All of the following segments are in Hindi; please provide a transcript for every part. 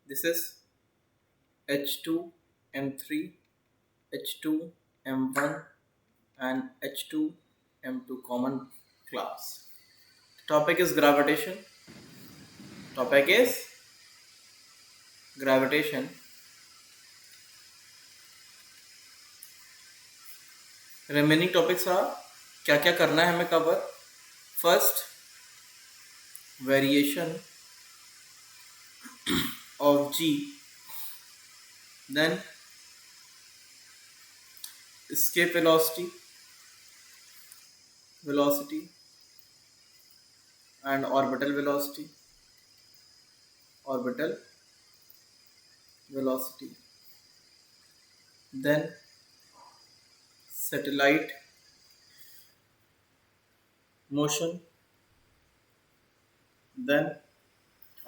This is H2M3, H2M1 and H2M2 common class. Topic is gravitation. Topic is gravitation. Remaining topics are क्या क्या करना है हमें cover. First, variation of G, then escape velocity and orbital velocity, then satellite motion, then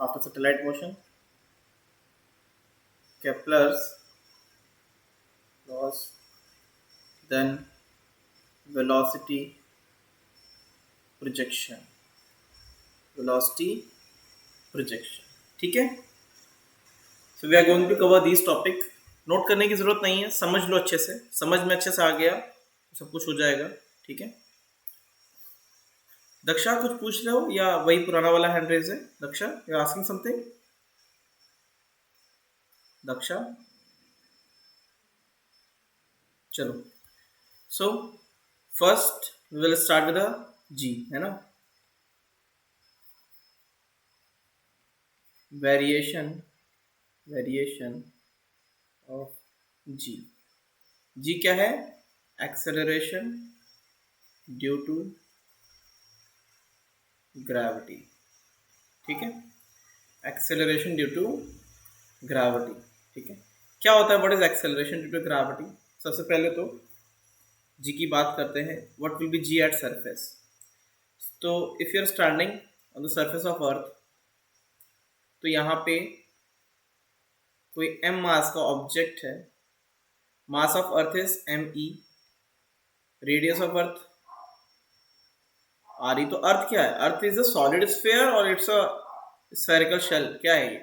after satellite motion Kepler's laws, then velocity projection. ठीक है. So we are going to cover this topic. नोट करने की जरूरत नहीं है, समझ लो अच्छे से. समझ में अच्छे से आ गया तो सब कुछ हो जाएगा. ठीक है. दक्षा कुछ पूछ रहे हो या वही पुराना वाला हैंड रेज है? Daksha, you are asking something? Daksha, चलो. So first we will start with G, है ना. Variation of G. जी क्या है? Acceleration due to gravity. ठीक है. Acceleration due to gravity. ठीक है. क्या होता है? What is acceleration due to gravity? सबसे पहले तो जी की बात करते हैं. What will be G at surface? तो if you are standing on the surface of earth, तो यहाँ पे कोई m मास का ऑब्जेक्ट है. Mass of earth is me, radius of earth r e. तो अर्थ क्या है? Earth is a solid sphere और इट्स अ स्फेरिकल शेल. क्या है ये?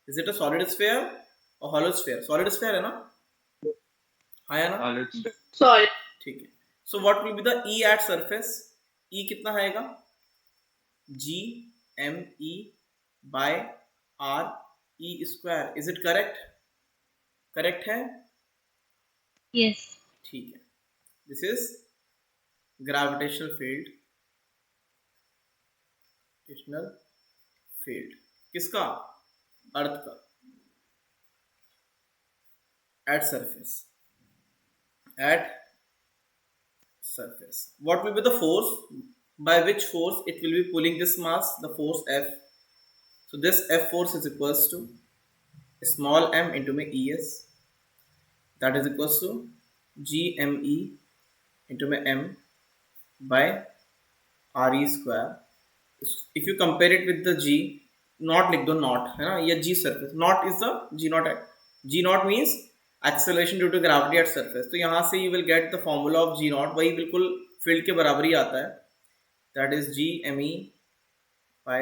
Is it a solid sphere और हॉलो स्फीयर? सॉलिड स्फीयर है ना? हाँ या ना? सॉलिड. ठीक है. So what will be the E at surface? E कितना आएगा? G M E by are E square. Is it correct? Correct है? यस. ठीक है. This is gravitational field. किसका? अर्थ का. At surface. What will be the force? By which force it will be pulling this mass? The force F. So this F force is equals to small m into my ES. That is equals to GME into my m by RE square. If you compare it with the G, not लिख दो, not है ना, ये G surface. Not is the G naught. G naught means acceleration due to gravity at surface. तो यहाँ से you will get the formula of G naught. वही बिल्कुल फील्ड के बराबर ही आता है. That is GME by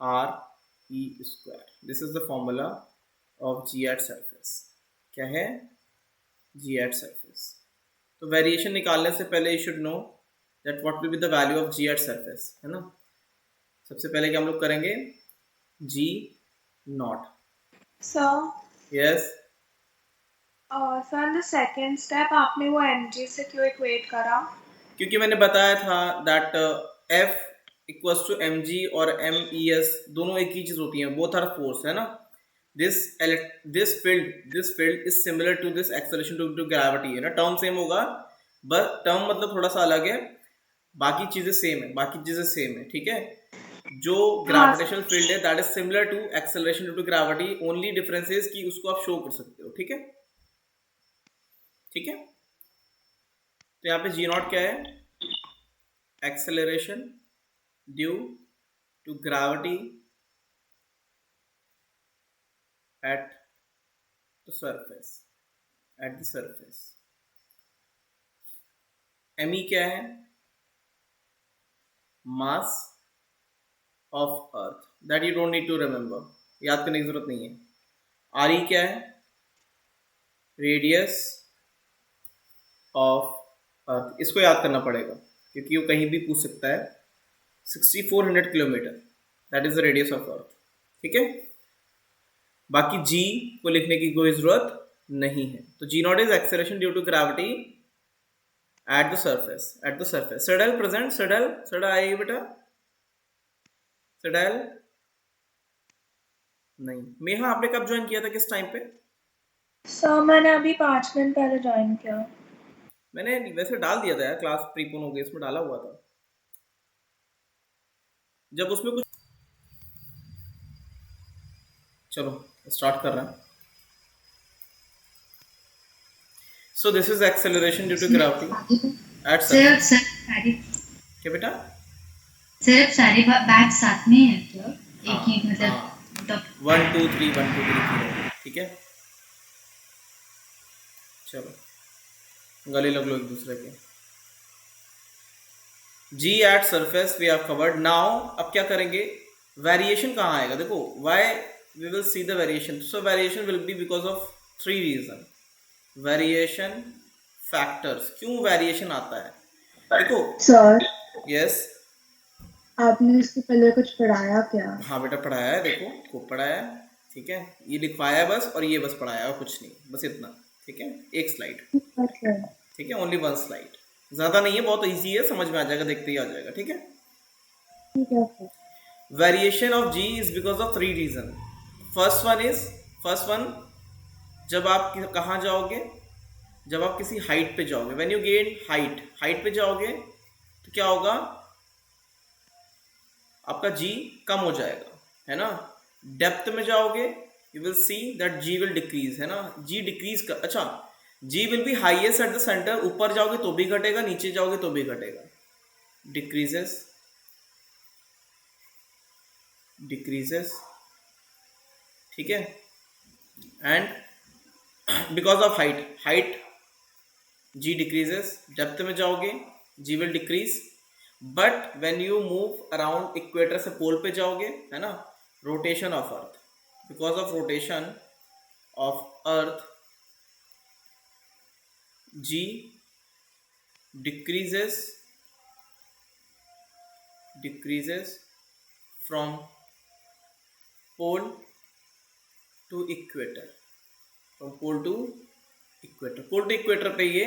RE square. This is the formula of G at surface. क्या है? G at surface. तो वेरिएशन निकालने से पहले you should know that what will be the value of G at surface, है ना. सबसे पहले क्या हम लोग करेंगे? G naught. Sir, Yes. Sir the second step आपने वो mg से क्यों इक्वेट करा? क्योंकि मैंने बताया था that F equals to mg और mes दोनों एक ही चीज होती हैं. बोथ आर फोर्स, है ना. this field is similar to this acceleration due to gravity, है ना. टर्म सेम होगा, बस टर्म मतलब थोड़ा सा अलग है. बाकी चीजें सेम है. ठीक है. जो ग्रेविटेशनल फील्ड है that is similar to acceleration due to gravity. Only difference is कि उसको आप शो कर सकते हो. ठीक है. तो यहाँ पे जी नॉट क्या है? Acceleration due to gravity at the surface. me क्या है? Mass of Earth. That you don't need to remember, याद करने की जरूरत नहीं है. आर ई क्या है? रेडियस ऑफ अर्थ। इसको याद करना पड़ेगा क्योंकि वो कहीं भी पूछ सकता है। 6400 kilometre, that is the radius of अर्थ। ठीक है, बाकी जी को लिखने की कोई जरूरत नहीं है। तो G not is acceleration due to gravity at the surface, at the surface. सडल प्रेजेंट, सडल, सडल आएगी बेटा, सडल नहीं। मेहा आपने कब ज्वाइन किया था, किस टाइम पे? सर मैंने अभी 5 दिन पहले ज्वाइन किया। मैंने वैसे डाल दिया था यार, क्लास प्रीपोन हो गई, इसमें डाला हुआ था जब उसमें कुछ। चलो स्टार्ट कर रहे हैं। So this is acceleration due to gravity at सिर्फ सरफेस। सारी क्या बेटा? सिर्फ सारे बैग साथ में है क्या? हाँ, एक ही मतलब हाँ, 1 2 3 1 2 3 4। ठीक है, चलो गले लग लो एक दूसरे के। G at surface we have covered. Now अब क्या करेंगे? वेरिएशन कहाँ आएगा? देखो why we will see the variation. So variation will be because of 3 reason. Variation factors. क्यों वेरिएशन आता है? देखो, सर यस, आपने इसके पहले कुछ पढ़ाया क्या? हाँ बेटा पढ़ाया है, देखो खूब पढ़ाया है। ठीक है, ये लिखवाया है बस, और ये बस पढ़ाया है, और कुछ नहीं, बस इतना। ठीक है, एक स्लाइड। अच्छा, ठीक है, ओनली 1 स्लाइड, ज़्यादा नहीं है, बहुत इजी है, समझ में आ जाएगा, देखते ही आ जाएगा। ठीक है, ठीक है sir. Variation of G is because of 3 reason. First one, जब आप कहाँ जाओगे? जब आप किसी हाइट पे जाओगे, when you gain height, height पे जाओगे तो क्या होगा? आपका जी कम हो जाएगा, है ना। डेप्थ में जाओगे, you will see that G will decrease, है ना। जी डिक्रीज कर, अच्छा, G will be highest at the centre. ऊपर जाओगे तो भी घटेगा, नीचे जाओगे तो भी घटेगा, डिक्रीजेस, डिक्रीजेस। ठीक है, and because of height, height G decreases. Depth में जाओगे G will decrease, but when you move around equator से पोल पे जाओगे, है ना, rotation of earth, because of rotation of earth G decreases, decreases from pole to equator, from pole to equator, pole to equator पे ये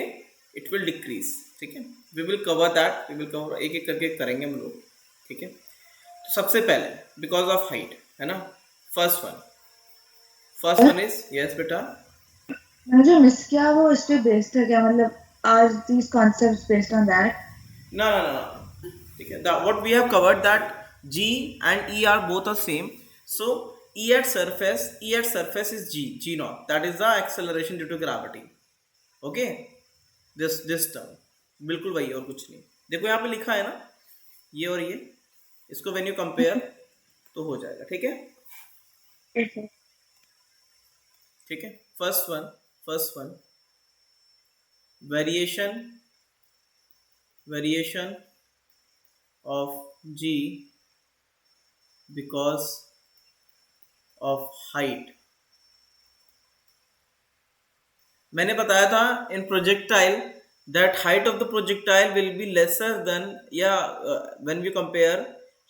it will decrease। ठीक है, we will cover that, we will cover, एक एक करके करेंगे हम लोग। ठीक है, तो सबसे पहले बिकॉज ऑफ हाइट, है ना, फर्स्ट वन इज, यस बेटा। मैंने जो मिस किया वो इस पे बेस्ड है क्या? मतलब आज these concepts based on that? No, no, no, no. ठीक है, what we have covered that G and E are both the same. So E at surface is G naught. That is the acceleration due to gravity. Okay, this term बिल्कुल वही और कुछ नहीं। देखो यहाँ पे लिखा है ना, ये और ये, इसको when you compare तो हो जाएगा। ठीक है, Okay. ठीक है, first one variation of G because of height। मैंने बताया था इन projectile that height of the projectile will be lesser than, when we compare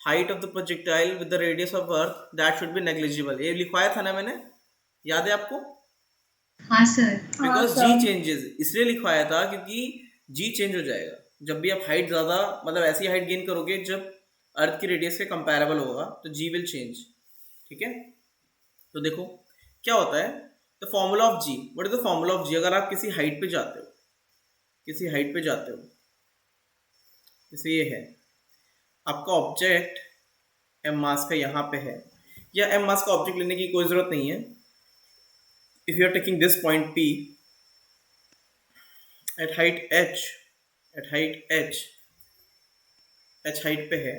height of the projectile with the radius of earth, that should be negligible। ये लिखवाया था ना मैंने, याद है आपको? हाँ सर। बिकॉज जी चेंजेस, इसलिए लिखवाया था क्योंकि जी चेंज हो जाएगा जब भी आप हाइट ज़्यादा, मतलब ऐसी हाइट गेन करोगे जब अर्थ की रेडियस के कंपैरेबल होगा, तो जी विल चेंज। ठीक है, तो देखो क्या होता है, the formula of G, what is the formula of G? अगर आप किसी हाइट पे जाते हो, किसी हाइट पे जाते हो, जैसे ये है आपका ऑब्जेक्ट, एम मास का यहाँ पे है, या एम मास का ऑब्जेक्ट लेने की कोई ज़रूरत नहीं है। If you are taking this point P at height H, at height H, H height पे है,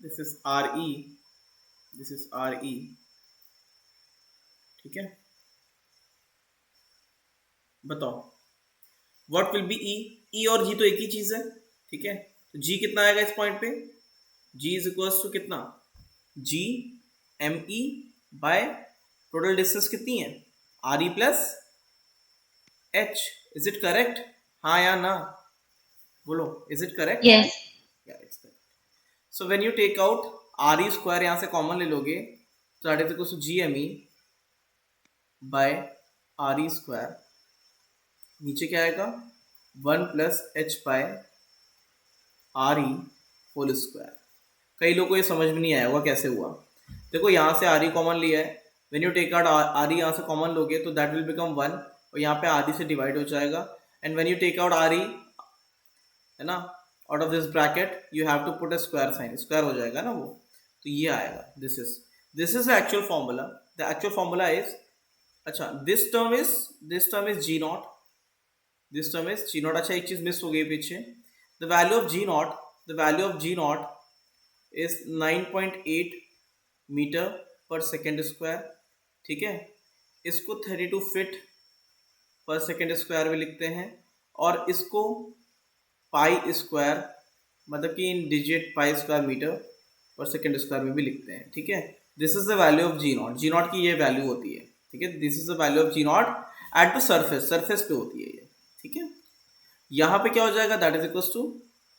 this is R E, this is are E. ठीक है, बताओ what will be E? E और जी तो एक ही चीज है। ठीक है, तो जी कितना आएगा इस पॉइंट पे? जी इज इक्वल्स टू कितना? G M E by total distance कितनी है, R E plus H. Is it correct? हाँ या ना बोलो, इज इट करेक्ट? Yes. या it's correct. So when you take out R E square, यहाँ से कॉमन ले लोगे तो that is equal to G M E by are E square. नीचे क्या आएगा, 1 plus H by are E whole square. कई लोगों को ये समझ में नहीं आया होगा कैसे हुआ. देखो यहाँ से आर ई कॉमन लिया है, when you take out R E यहाँ से कॉमन लोगे तो दैट विल बिकम 1 और यहाँ पे आर ई से डिवाइड हो जाएगा. And when you take out R E, है ना, out of this bracket you have to put a square sign, square हो जाएगा ना वो, तो ये आएगा. This is the actual formula. The actual formula is, अच्छा this term is G not, this term is G not. अच्छा एक चीज मिस हो गई पीछे, the value of ji not is 9.8 metre per second square. ठीक है, इसको 32 फीट पर सेकेंड स्क्वायर में लिखते हैं और इसको पाई स्क्वायर, मतलब कि in digit pi square meter per second square में भी लिखते हैं. ठीक है, this is the value of ji naught. G naught की ये वैल्यू होती है. ठीक है, this is the value of ji naught at the surface पे होती है ये. ठीक है, यहाँ पे क्या हो जाएगा, that is equal to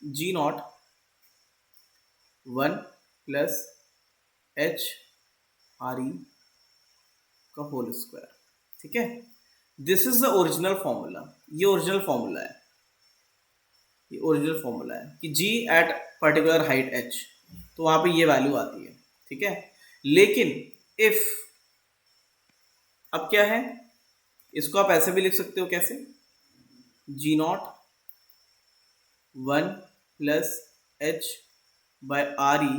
ji not 1 plus h are e का होल स्क्वायर. ठीक है, this is the original formula. ये ओरिजिनल फॉर्मूला है, ये ओरिजिनल फॉर्मूला है कि g at particular height h, तो वहां पे ये वैल्यू आती है. ठीक है, लेकिन इफ, अब क्या है, इसको आप ऐसे भी लिख सकते हो, कैसे, G not 1 plus H by are E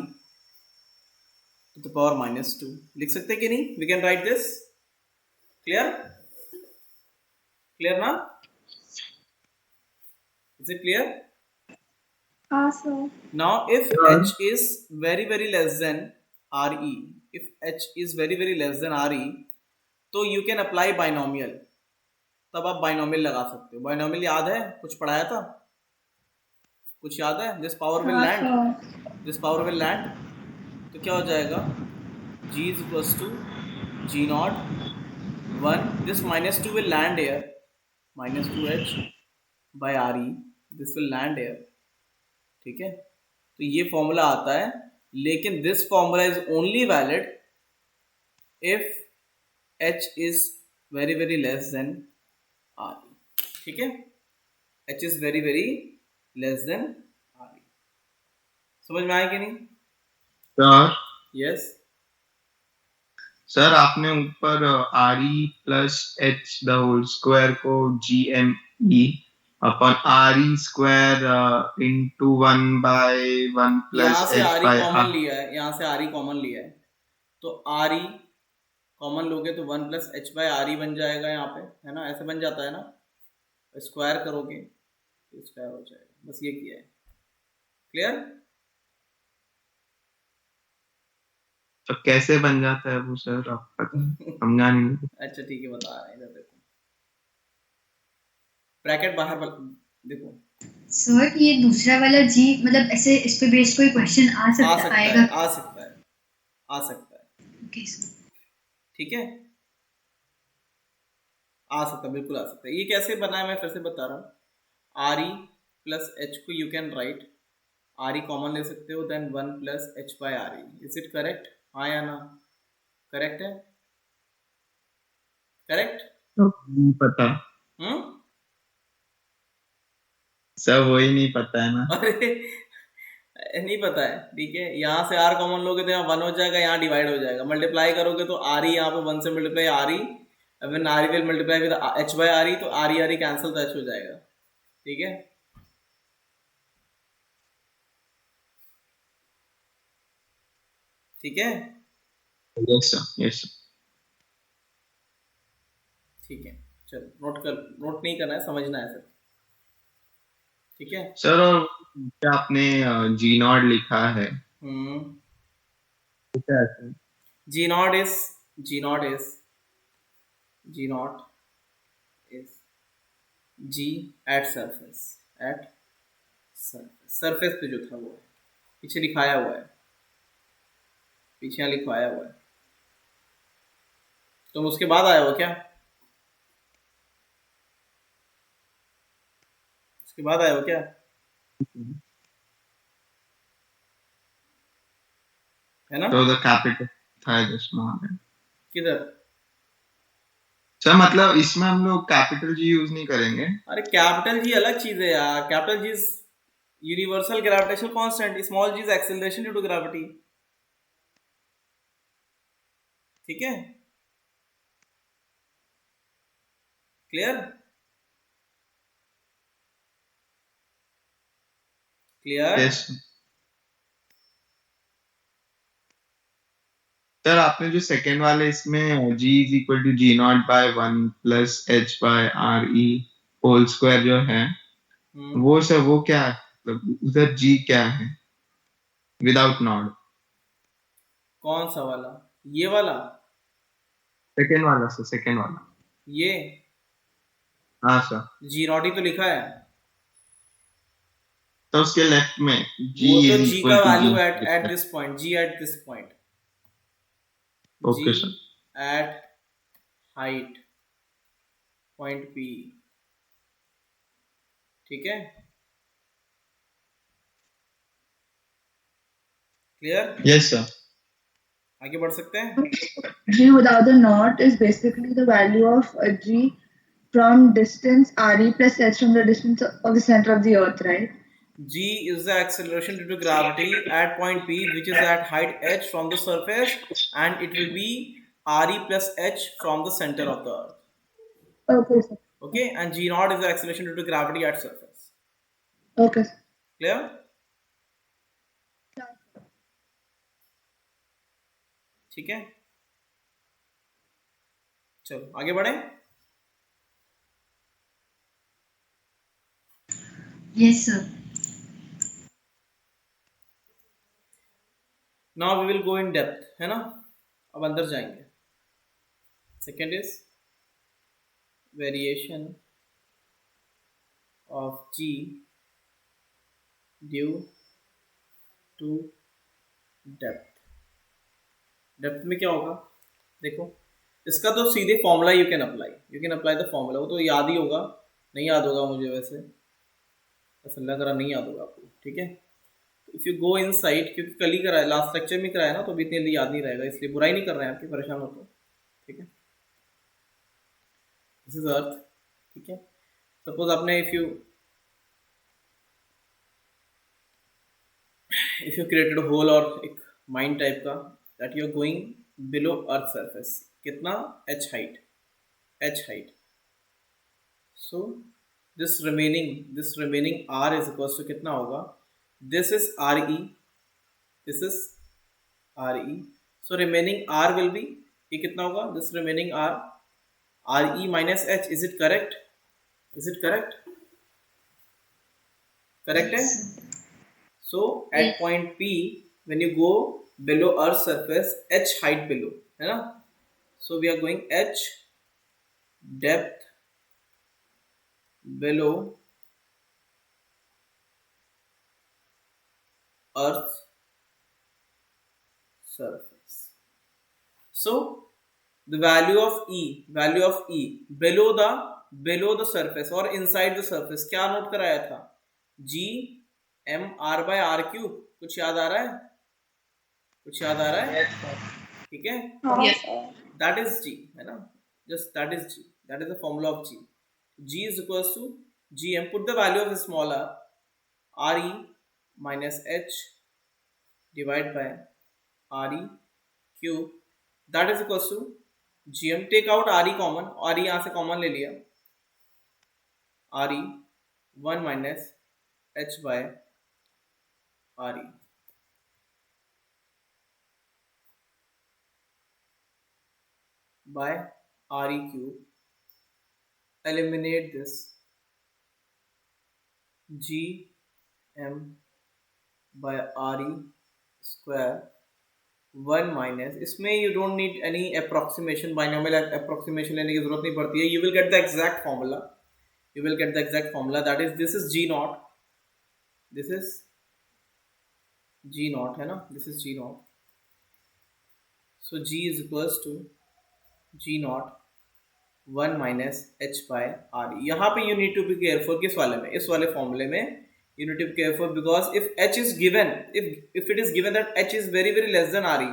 to the power -2 लिख सकते हैं कि नहीं? We can write this. Clear? Clear ना? Is it clear? Awesome. Now if h is very less than re, if h is very less than re, तो you can apply binomial. तब आप बाइनोमियल लगा सकते हो. बाइनोमियल याद है, कुछ पढ़ाया था, कुछ याद है? This power will land, this power will land, तो क्या हो जाएगा, g is equals to g naught 1, this -2 will land here, -2h by re, this will land here. ठीक है, तो ये फॉर्मूला आता है, लेकिन this formula is only valid if h is very less then r. ठीक है, h is very less then r. समझ में आया कि नहीं? Sir yes. सर आपने ऊपर R E plus H the whole square को G M E upon R E square into 1/1 यहाँ प्लस से H are E by common लिया है, यहाँ से आर ई कॉमन लिया है, तो आर ई कॉमन लोगे तो 1 plus H by are e बन जाएगा यहाँ पे, है ना, ऐसे बन जाता है ना. स्क्वायर करोगे तो स्क्वायर हो जाएगा. बस ये किया है. क्लियर? तो कैसे बन जाता है वो सर, आप समझा नहीं. अच्छा ठीक है, बता रहे हैं, इधर देखो, ब्रैकेट बाहर देखो, सर ये दूसरा वाला जी, मतलब ऐसे इस पे बेस्ड कोई क्वेश्चन आ सकता है, आएगा? आ सकता है, आ सकता है. Okay sir. ठीक है, आ सकता है, बिल्कुल आ सकता है. ये कैसे बना है मैं फिर से बता रहा हूँ. आर ई प्लस एच को you can write, r e common ले सकते हो, then 1 plus H by R E. Is it correct? हाँ या ना? करेक्ट है? करेक्ट? तो नहीं पता सर, वही नहीं पता है ना. अरे नहीं पता है, ठीक है. यहाँ से आर कॉमन लोगे तो यहाँ 1 हो जाएगा, यहाँ डिवाइड हो जाएगा. मल्टीप्लाई करोगे तो आर ई, यहाँ पे 1 से multiply r e, when r e will multiply with h by are e, तो आर ई कैंसिल, तो एच हो जाएगा. ठीक है, ठीक है, यस सर, यस सर. ठीक है. चलो नोट नहीं करना है, समझना है सर. ठीक है. सर और क्या आपने जी नॉट लिखा है, G not is G not is G not is G at surface, at surface पे जो था वो पीछे लिखाया हुआ है, पीछे यहाँ लिखवाया हुआ है. तुम उसके बाद आए हो क्या? उसके बाद आए हो क्या? है ना? तो द कैपिटल था जो स्मॉल है। किधर? सर मतलब इसमें हम लोग कैपिटल जी यूज नहीं करेंगे। अरे कैपिटल जी अलग चीज है यार। Capital g is universal gravitational constant, small g is acceleration due to gravity. ठीक है, क्लियर? क्लियर? यस सर, आपने जो सेकेंड वाले इसमें G is equal to ji not by one plus H by are E whole square जो है, वो सर वो क्या है, मतलब उधर जी क्या है विदाउट नॉट? कौन सा वाला? ये वाला? सेकेंड वाला सर, सेकेंड वाला। ये हाँ सर। जी नॉट ही तो लिखा है। तो उसके लेफ्ट में जी वो तो इज जी का equal to ji value at this point, ji at this point, ji okay sir. Eight height point P. ठीक है, क्लियर? Yes sir. आगे बढ़ सकते हैं? G without the knot is basically the value of G from distance RE plus H from the distance of the center of the earth, right? G is the acceleration due to gravity at point P, which is at height h from the surface, and it will be Re plus h from the center of the earth. Okay, sir. Okay, and G naught is the acceleration due to gravity at surface. Okay, sir. Clear? ठीक है, चलो आगे बढ़े। Yes, sir. Now we will go in depth, है ना? अब अंदर जाएंगे। Second is variation of G due to depth। Depth में क्या होगा? देखो, इसका तो सीधे formula you can apply the formula. वो तो याद ही होगा, नहीं याद होगा मुझे वैसे, ऐसा लग रहा नहीं याद होगा आपको। ठीक है, if you go in side, क्योंकि कल ही कराया, लास्ट लेक्चर में कराया ना, तो अभी इतनी जल्दी याद नहीं रहेगा, इसलिए बुराई नहीं कर रहे हैं आपकी, परेशान हो तो। ठीक है, दिस इज अर्थ। ठीक है, सपोज आपने इफ यू क्रिएटेड होल और एक माइंड टाइप का, that you are going below earth surface, कितना? H height. So this remaining R is equals to कितना होगा? This is R E, this is R E, so remaining R will be, ये कितना होगा? This remaining R E minus H. Is it correct? Is it correct? Correct है? Yes, sir. So at Yes. point P, when you go below Earth's surface, h height below, है ना? So we are going h depth below Earth's surface. So the value of E below the surface or inside the surface, क्या नोट कराया था? G m r by r cube। कुछ याद आ रहा है? कुछ याद आ रहा है? ठीक है, Yes. that is G, है ना? Just that is G, that is the formula of G। G is equals to Gm, put the value of small r, Re minus H divided by Re cube, that is equals to Gm, take out Re common, Re यहाँ से कॉमन ले लिया, Re 1 minus H by Re by Re cube, eliminate this, Gm by Re square 1 minus, इसमें you don't need any approximation, binomial approximation लेने की जरूरत नहीं पड़ती है। You will get the exact formula, that is, this is G naught, this is G naught, है ना? This is G naught, so G is equals to g not 1 minus H by r. यहाँ पे you need to be careful, किस वाले में, इस वाले फॉर्मूले में you need to be careful, because if h is given, if it is given that h is very very less than r e,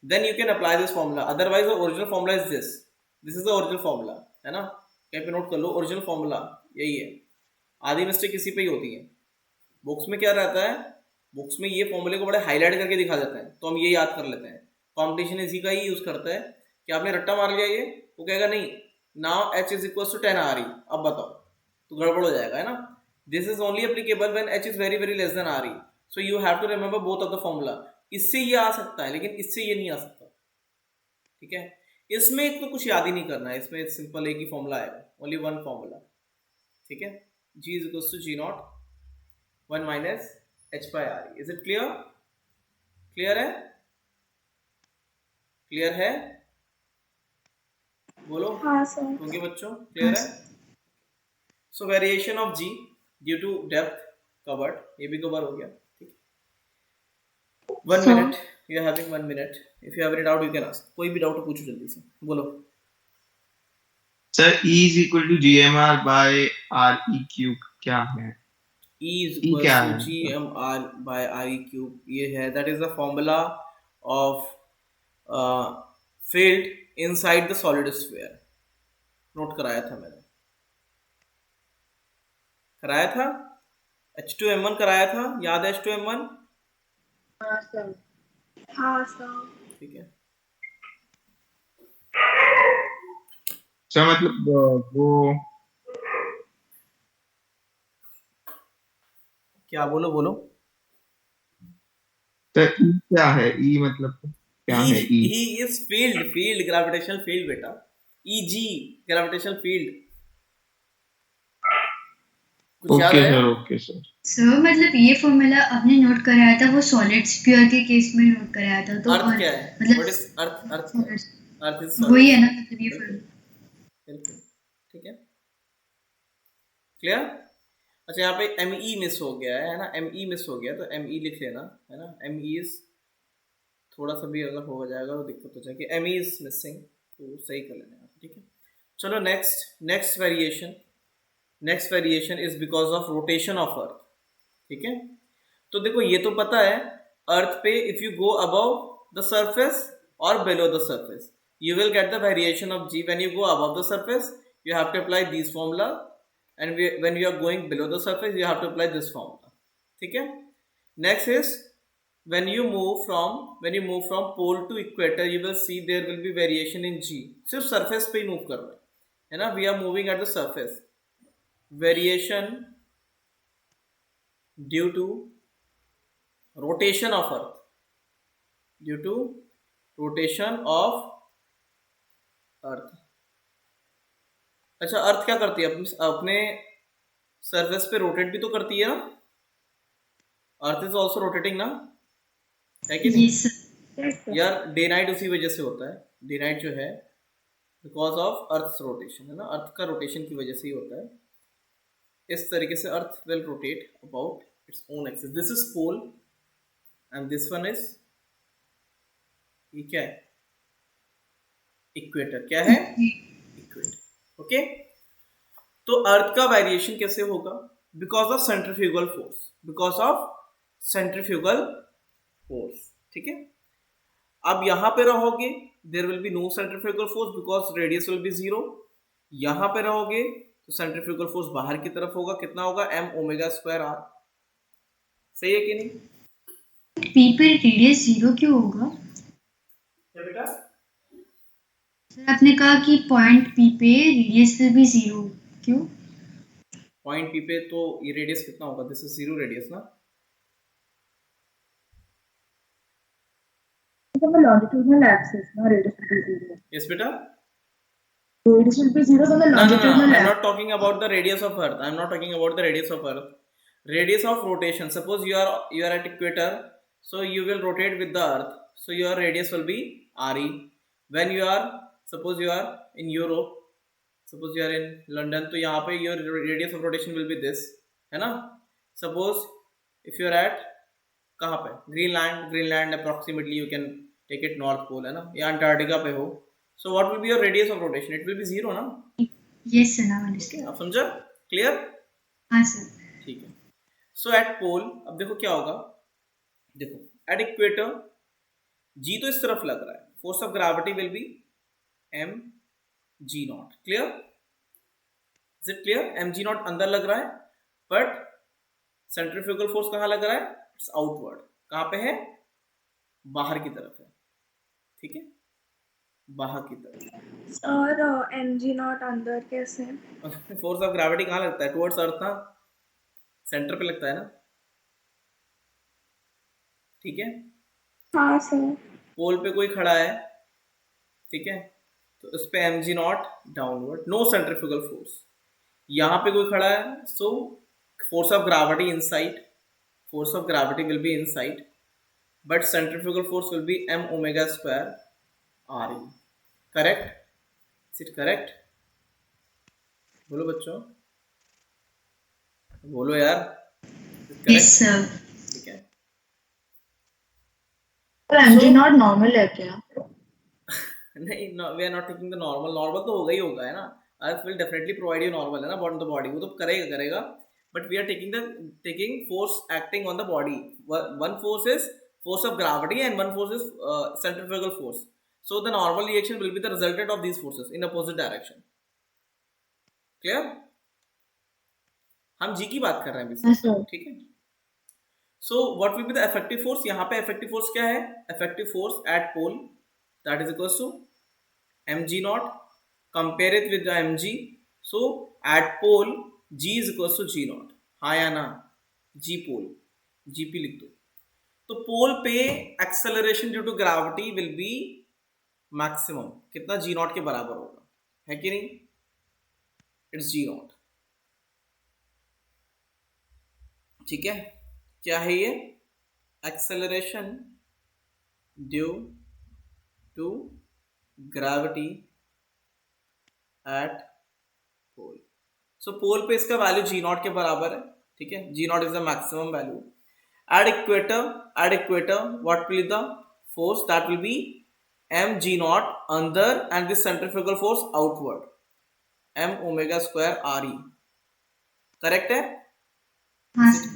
then you can apply this formula, otherwise the original formula is this is the original formula, है ना। कहीं पे नोट कर लो, ओरिजिनल फॉर्मूला यही है। आधी मिस्टेक किसी पे ही होती है। बुक्स में क्या रहता है, बुक्स में ये फॉर्मूले को बड़े हाईलाइट करके दिखा देते हैं, तो हम ये याद कर लेते हैं। कॉम्पिटिशन इसी का ही यूज करता है कि आपने रट्टा मार लिया, ये वो कहेगा नहीं now h is equal to 10 r e, अब बताओ, तो गड़बड़ हो जाएगा, है ना। This is only applicable when h is very very less than r E, so you have to remember both of the formula. इससे ये आ सकता है लेकिन इससे ये नहीं आ सकता, ठीक है। इसमें तो कुछ याद ही नहीं करना है, इसमें सिंपल एक ही फॉर्मूला आएगा, ओनली वन फॉर्मूला, ठीक है। G is equal to ji not 1 minus H by R E. Is it clear? Clear है? क्लियर है? बोलो हाँ सर। क्योंकि बच्चों क्लियर है। So variation of G due to depth covered, ये भी कवर हो गया, ठीक है। 1 minute, you are having 1 minute, if you have any doubt you can ask, कोई भी डाउट पूछो जल्दी से, बोलो। Sir E is equal to GMR by RE cube क्या है? E is E equal क्या to है? GMR by RE cube, ये है, that is the formula of field inside the solid sphere। Note कराया था मैंने, कराया था, H2M1 कराया था, याद है H2M1? हाँ सर। हाँ सर। ठीक है। सर मतलब वो क्या बोलो बोलो। सर E क्या है? E मतलब क्या है E? E is field gravitational field बेटा, EG gravitational field, कुछ याद ओके है? Sir, okay sir. सर मतलब ये फॉर्मूला आपने नोट कराया था वो सॉलिड स्फीयर के केस में नोट कराया था, तो अर्थ क्या है, मतलब व्हाट इज अर्थ, अर्थ क्या है? अर्थ इज वही है सॉलिड, ना, मतलब ये फॉर्मूला। बिल्कुल, ठीक है, क्लियर। अच्छा यहाँ पे ME मिस हो गया है ना, ME मिस हो गया, तो ME लिख लेना, है ना। ME इज थोड़ा सा भी अगर हो जाएगा तो दिक्कत हो जाएगी, ME इज मिसिंग, तो सही कर लेना आप, ठीक है। चलो next variation, next variation is because of rotation of अर्थ, ठीक है। तो देखो ये तो पता है, अर्थ पे if you go above the surface और below the surface you will get the variation of g। when you go above the surface you have to apply these formula, and when you are going below the surface you have to apply this formula, ठीक है। next is when you move from pole to equator you will see there will be variation in g, सिर्फ surface पे ही move कर रहे हैं, है ना, we are moving at the surface, variation due to rotation of earth, due to rotation of अर्थ। अच्छा अर्थ क्या करती है, अपने सरफेस पे रोटेट भी तो करती है ना, अर्थ इज ऑल्सो रोटेटिंग ना, है कि नहीं? यार डे नाइट उसी वजह से होता है, डे नाइट जो है बिकॉज ऑफ अर्थ रोटेशन, है ना, अर्थ का रोटेशन की वजह से ही होता है। इस तरीके से earth will rotate about its own axis, this is pole and this one is, ये क्या है, इक्वेटर, क्या है, इक्वेटर, ओके। तो अर्थ का वेरिएशन कैसे होगा, because of centrifugal force, because of centrifugal force, ठीक है। अब यहां पे रहोगे there will be no centrifugal force because radius will be 0। यहां पे रहोगे तो सेंट्रीफ्यूगल फोर्स बाहर की तरफ होगा, कितना होगा, m ओमेगा स्क्वायर r, सही है कि नहीं? पी पे रेडियस 0 क्यों होगा? क्या बेटा? सर आपने कहा कि पॉइंट पी पे रेडियस विल बी 0, क्यों? पॉइंट पी पे तो ये रेडियस कितना होगा, दिस इज 0 रेडियस ना, the longitudinal axis, no, radius will be 0. Yes बेटा। Radius will be 0 on the No, longitudinal I'm axis. not talking about the radius of Earth. I'm not talking about the radius of Earth. Radius of rotation. Suppose you are at equator, so you will rotate with the Earth. So your radius will be RE. When you are, suppose you are in Europe, suppose you are in London, तो यहाँ पे your radius of rotation will be this, है ना? Suppose if you are at कहाँ पे, Greenland approximately you can take it North Pole, है ना, या अंटार्कटिका पे हो So what will be your radius of rotation? It will be 0 ना. Yes, sir. Now Okay, understand. अब समझा? Clear? हाँ सर. ठीक है. So at pole, अब देखो क्या होगा. देखो at equator G तो इस तरफ लग रहा है. Force of gravity will be m g naught. Clear? Is it clear? m g naught अंदर लग रहा है, but सेंट्रीफ्यूगल फोर्स कहाँ लग रहा है? It's outward. कहाँ पे है? बाहर की तरफ है. ठीक है, बाहर की तरफ. और mg नॉट अंदर कैसे? फोर्स ऑफ ग्रेविटी कहाँ लगता है? टुवर्ड्स अर्थ ना, सेंटर पे लगता है ना. ठीक है, हाँ सर. पोल पे कोई खड़ा है, ठीक है, तो इस पे mg naught downward, no centrifugal force. यहाँ पे कोई खड़ा है, सो force of gravity inside, force of gravity will be inside, but centrifugal force will be m omega square re. Correct? Is it correct? बोलो बच्चों, बोलो यार. Yes, sir. ठीक है. तो mg नॉट नॉर्मल है क्या? नहीं, we are not taking the normal. Normal तो होगा ही होगा, है ना. Earth will definitely provide you normal, है ना, on the body. वो तो करेगा. But we are taking force acting on the body. One force is force of gravity and one force is centrifugal force. So the normal reaction will be the resultant of these forces in opposite direction. Clear? हम G की बात कर रहे हैं अभी. ठीक है. So what will be the effective force? यहाँ पे effective force क्या है? Effective force at pole, that is equals to mg naught. Compare it with the mg. So at pole G is equals to G naught. हाँ या ना? G पोल, GP लिख दो. तो पोल पे acceleration due to gravity will be maximum. कितना? G नॉट के बराबर होगा, है कि नहीं? It's G not. ठीक है, क्या है ये? Acceleration due to gravity at pole. So pole पे इसका वैल्यू G नॉट के बराबर है. ठीक है, G not is the maximum value. At equator what will the force? That will be m G not अंदर and this centrifugal force outward, m omega square re. Correct है? हाँ sir.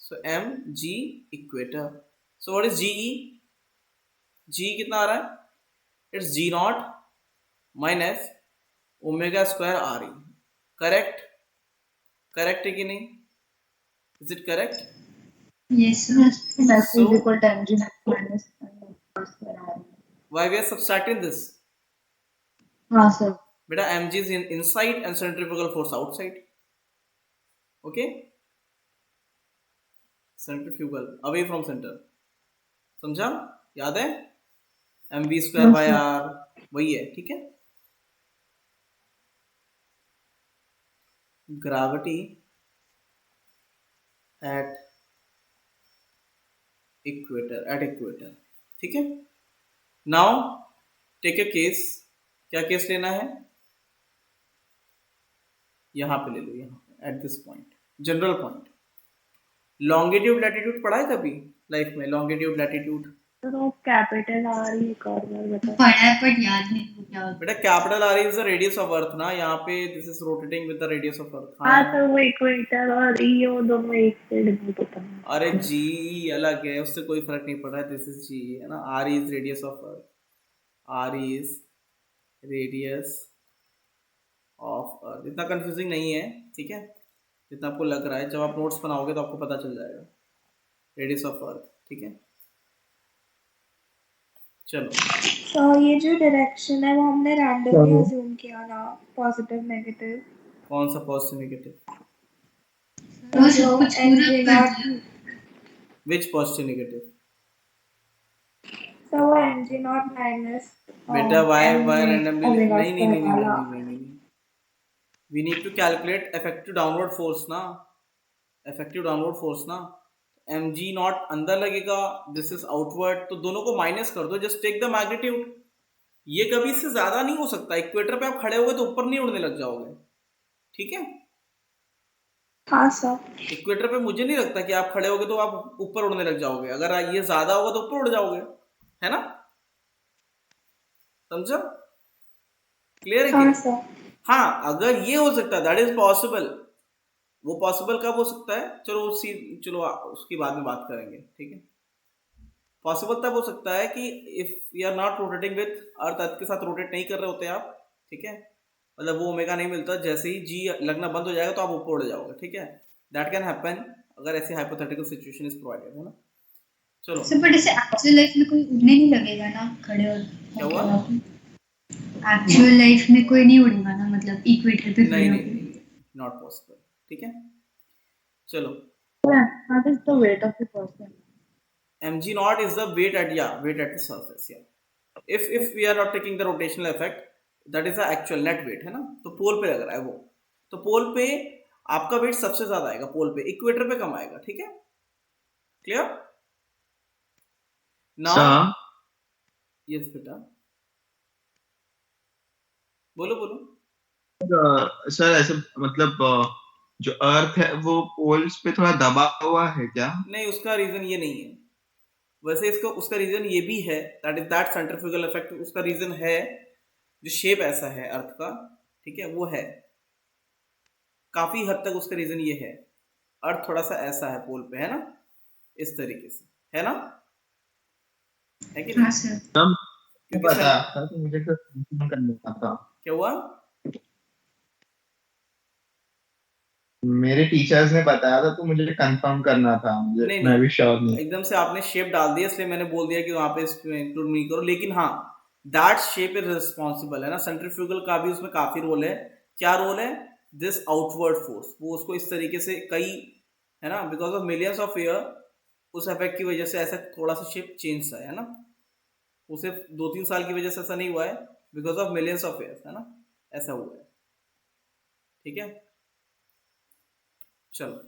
So m G equator. So what is GE? G कितना आ रहा है? It's G not minus omega square re. Correct? Correct है कि नहीं? Is it correct? Yes, sir. Mass So- is equal to mg naught minus square. Why we are subtracting this? हाँ सर. बेटा mg is inside and centrifugal force outside. Okay? Centrifugal away from center. समझा? याद है? mv square by r वही है. ठीक है. Gravity at equator. ठीक है. Now take a case. क्या केस लेना है? यहां पे ले लो, यहां पे at this point, general point. Longitude latitude पढ़ा है कभी लाइफ में? लॉन्गिट्यूड लैटिट्यूड तो कैपिटल आर एक और बार बताओ. पढ़ा है पर याद नहीं को क्या होता. बेटा, capital R is the radius of अर्थ ना. यहाँ पे this is rotating with the radius of अर्थ. हाँ तो वो इक्वेटर और ईओ दोनों एक से नहीं पता. अरे जी अलग है, उससे कोई फर्क नहीं पड़ रहा है. दिस इज जी, है ना. R is radius of earth. R is radius of earth. इतना कंफ्यूजिंग नहीं है, ठीक है, जितना आपको लग रहा है. जब आप नोट्स बनाओगे तो आपको पता चल जाएगा. रेडियस ऑफ अर्थ. ठीक है, चलो. तो ये जो डायरेक्शन है वो हमने रैंडमली अज्यूम किया ना, पॉजिटिव नेगेटिव. कौन सा पॉजिटिव नेगेटिव? वो जो सब कुछ mg पूरा कर नॉट, दिया. Which positive negative? तो वो mg नॉट माइनस बेटा वाई रैंडमली ओमेगा नहीं नहीं नहीं स्क्वायर वाला. नहीं नहीं. We need to calculate effective downward force ना. इफेक्टिव डाउनवर्ड फोर्स ना. mg नॉट अंदर लगेगा, दिस इज आउटवर्ड, तो दोनों को माइनस कर दो. Just take the magnitude. ये कभी इससे ज्यादा नहीं हो सकता. इक्वेटर पे आप खड़े हुए तो ऊपर नहीं उड़ने लग जाओगे. ठीक है, हाँ सर. इक्वेटर पे मुझे नहीं लगता कि आप खड़े होगे तो आप ऊपर उड़ने लग जाओगे. अगर ये ज्यादा होगा तो ऊपर उड़ जाओगे, है ना. समझा? क्लियर है हाँ कि सर हाँ, अगर ये हो सकता है, दैट इज पॉसिबल। वो पॉसिबल कब हो सकता है, चलो उसकी बाद में बात करेंगे, ठीक है। पॉसिबल तब हो सकता है कि if you are not rotating with earth के साथ रोटेट नहीं कर रहे होते आप, ठीक है, मतलब वो ओमेगा नहीं मिलता, जैसे ही जी लगना बंद हो जाएगा तो आप ऊपर उड़ जाओगे, ठीक है। दैट कैन हैपन अगर ऐसी हाइपोथेटिकल सिचुएशन इज प्रोवाइडेड, है ना। चलो, सर बट इसे एक्चुअल लाइफ में कोई उड़ने नहीं लगेगा ना, खड़े और क्या हुआ? एक्चुअल लाइफ में कोई नहीं उड़ेगा ना, मतलब इक्वेटर पे खड़े नहीं नहीं होके। नहीं, नॉट पॉसिबल, ठीक है। चलो, Yeah, that is the weight of the person. mg naught is the weight at the surface, yeah। if we are not taking the rotational effect, that is the actual net weight, है ना। तो पोल पे लग रहा है वो, तो पोल पे आपका वेट सबसे ज्यादा आएगा, पोल पे, इक्वेटर पे कम आएगा, ठीक है। Clear now? सर यस बेटा, बोलो बोलो। सर ऐसे मतलब जो अर्थ है वो पोल्स पे थोड़ा दबा हुआ है क्या? नहीं, उसका रीजन ये नहीं है, वैसे इसका उसका रीजन ये भी है, that is that centrifugal effect. उसका रीजन है जो शेप ऐसा है अर्थ का, ठीक है, वो है काफी हद तक उसका रीजन ये है, अर्थ थोड़ा सा ऐसा है पोल पे, है ना, इस तरीके से, है ना, है कि हाँ नहीं? सर। तब क्योंकि पता था तो मुझे तो confirm करना था। क्या हुआ? मेरे टीचर्स ने बताया था तो मुझे कंफर्म करना था, मुझे नहीं मैं नहीं, भी श्योर नहीं। एकदम से आपने शेप डाल दिया इसलिए मैंने बोल दिया कि वहां पे इसमें इंक्लूड नहीं करो, लेकिन हाँ, दैट शेप इज रिस्पॉन्सिबल, है ना। सेंट्रीफ्यूगल का भी उसमें काफी रोल है। क्या रोल है? दिस आउटवर्ड फोर्स, वो उसको इस तरीके से कई, है ना, because of millions of year, उस इफेक्ट की वजह से ऐसा थोड़ा सा शेप चेंज सा है ना। उसे 2-3 साल की वजह से ऐसा नहीं हुआ है, because of millions of years, है ना, ऐसा हुआ है, ठीक है। चलो,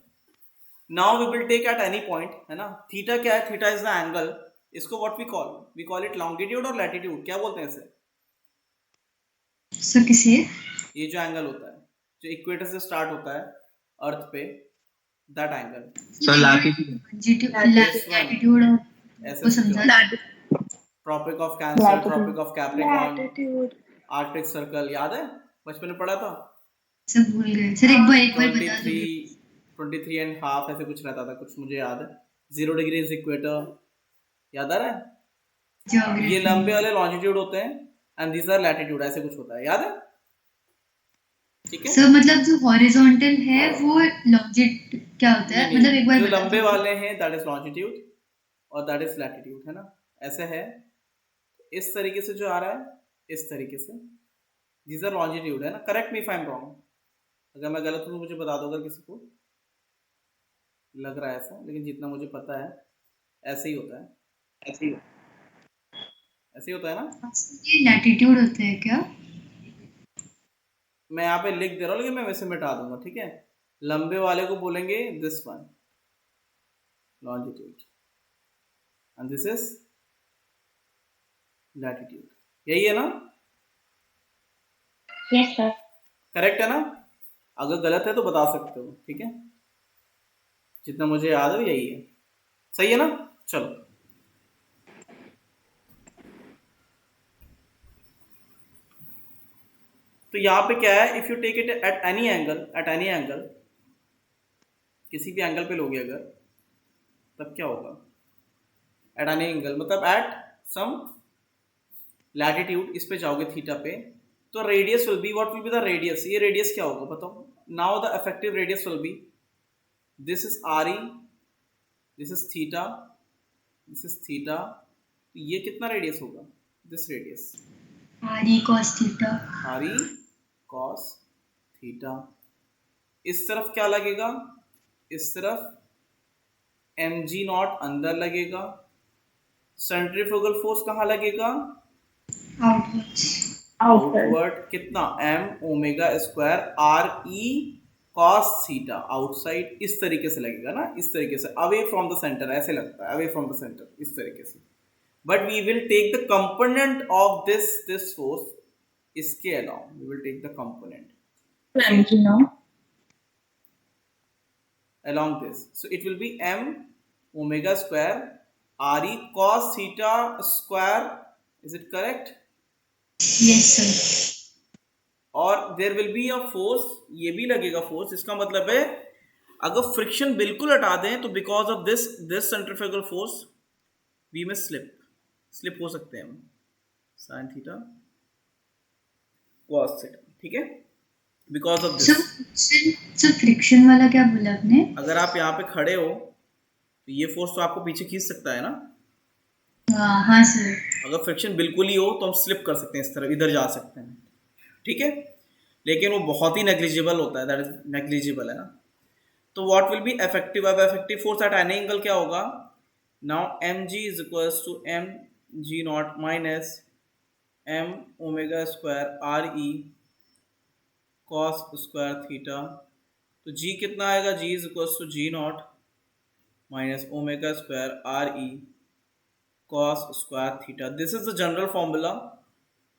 now we will take at any point, है ना। थीटा क्या है? थीटा इज द एंगल, इसको what we call it longitude और लैटिट्यूड, क्या बोलते हैं इसे? सर किसे? ये जो एंगल होता है, जो इक्वेटर से स्टार्ट होता है अर्थ पे, that angle, sir latitude latitude और ऐसे वो से जो समझा। Tropic of cancer, tropic of capricorn, latitude arctic circle, याद है, बचपन में पढ़ा था। सब भूल गए सर, एक बार बता 23 दो। 23.5 ऐसे कुछ रहता था, कुछ मुझे याद है। 0 डिग्री इज इक्वेटर, याद आ रहा है। ये ज्योग्राफी। लंबे वाले लॉन्जिट्यूड होते हैं एंड दीज आर लैटिट्यूड, ऐसे कुछ होता है, याद है, ठीक है। सर मतलब जो हॉरिजॉन्टल है वो लॉन्जिट क्या होता है, नहीं मतलब नहीं, एक बार जो बता लंबे दो। वाले हैं दैट इज लॉन्जिट्यूड और दैट इज लैटिट्यूड, है ना, ऐसे है। इस तरीके से जो आ रहा है, इस तरीके से, दीज आर लॉन्जिट्यूड, है ना। Correct me if I am wrong, अगर मैं गलत हूं तो मुझे बता दो, अगर किसी को लग रहा है ऐसा, लेकिन जितना मुझे पता है ऐसे ही होता है, ऐसे ही होता है ना। ये लैटिट्यूड होते हैं क्या? मैं यहाँ पे लिख दे रहा हूँ, लेकिन मैं वैसे मिटा दूंगा, ठीक है। लंबे वाले को बोलेंगे this one longitude and this is latitude, यही है ना, यस सर करेक्ट है ना। अगर गलत है तो बता सकते हो, ठीक है, जितना मुझे याद है यही है, सही है ना। चलो, तो यहाँ पे क्या है, if you take it at any angle, किसी भी एंगल पे लोगे अगर, तब क्या होगा? एट एनी एंगल मतलब एट सम लैटिट्यूड, इस पे जाओगे थीटा पे, तो radius will be, what will be the radius? ये रेडियस क्या होगा बताओ? Now the effective radius will be, this is R E, this is theta, this is theta, तो ये कितना रेडियस होगा? This radius R E cos theta. R E cos theta. इस तरफ क्या लगेगा? इस तरफ एम जी नॉट अंदर लगेगा। सेंट्रीफ्यूगल फोर्स कहाँ लगेगा? आउटवर्ड्स। आउटवर्ड। कितना? M omega square R E cos theta, outside, इस तरीके से लगेगा ना, इस तरीके से, अवे फ्रॉम द सेंटर, ऐसे लगता है, अवे फ्रॉम द सेंटर, इस तरीके से। But we will take the component of this force, इसके along we will take the component you know. along this, so it will be m omega square re cos theta square, is it correct? Yes sir. और there will be a force, ये भी लगेगा फोर्स। इसका मतलब है अगर फ्रिक्शन बिल्कुल हटा दें तो because of this centrifugal force we में स्लिप हो सकते हैं हम, साइन थीटा कॉस थीटा, ठीक है, because of so this. Friction वाला क्या बोला आपने? अगर आप यहाँ पे खड़े हो तो ये फोर्स तो आपको पीछे खींच सकता है ना। हाँ सर। अगर फ्रिक्शन बिल्कुल ही हो तो हम स्लिप कर सकते हैं, इस तरह इधर जा सकते हैं, ठीक है, लेकिन वो बहुत ही नेग्लिजिबल होता है, दैट इज नेग्लिजिबल है ना। तो व्हाट विल बी इफेक्टिव, अब effective force at any angle क्या होगा, now M G is equals to M G not minus M omega square R E cos square theta. तो जी कितना आएगा, G is equals to ji not minus omega square are E cos square theta. This is the general formula,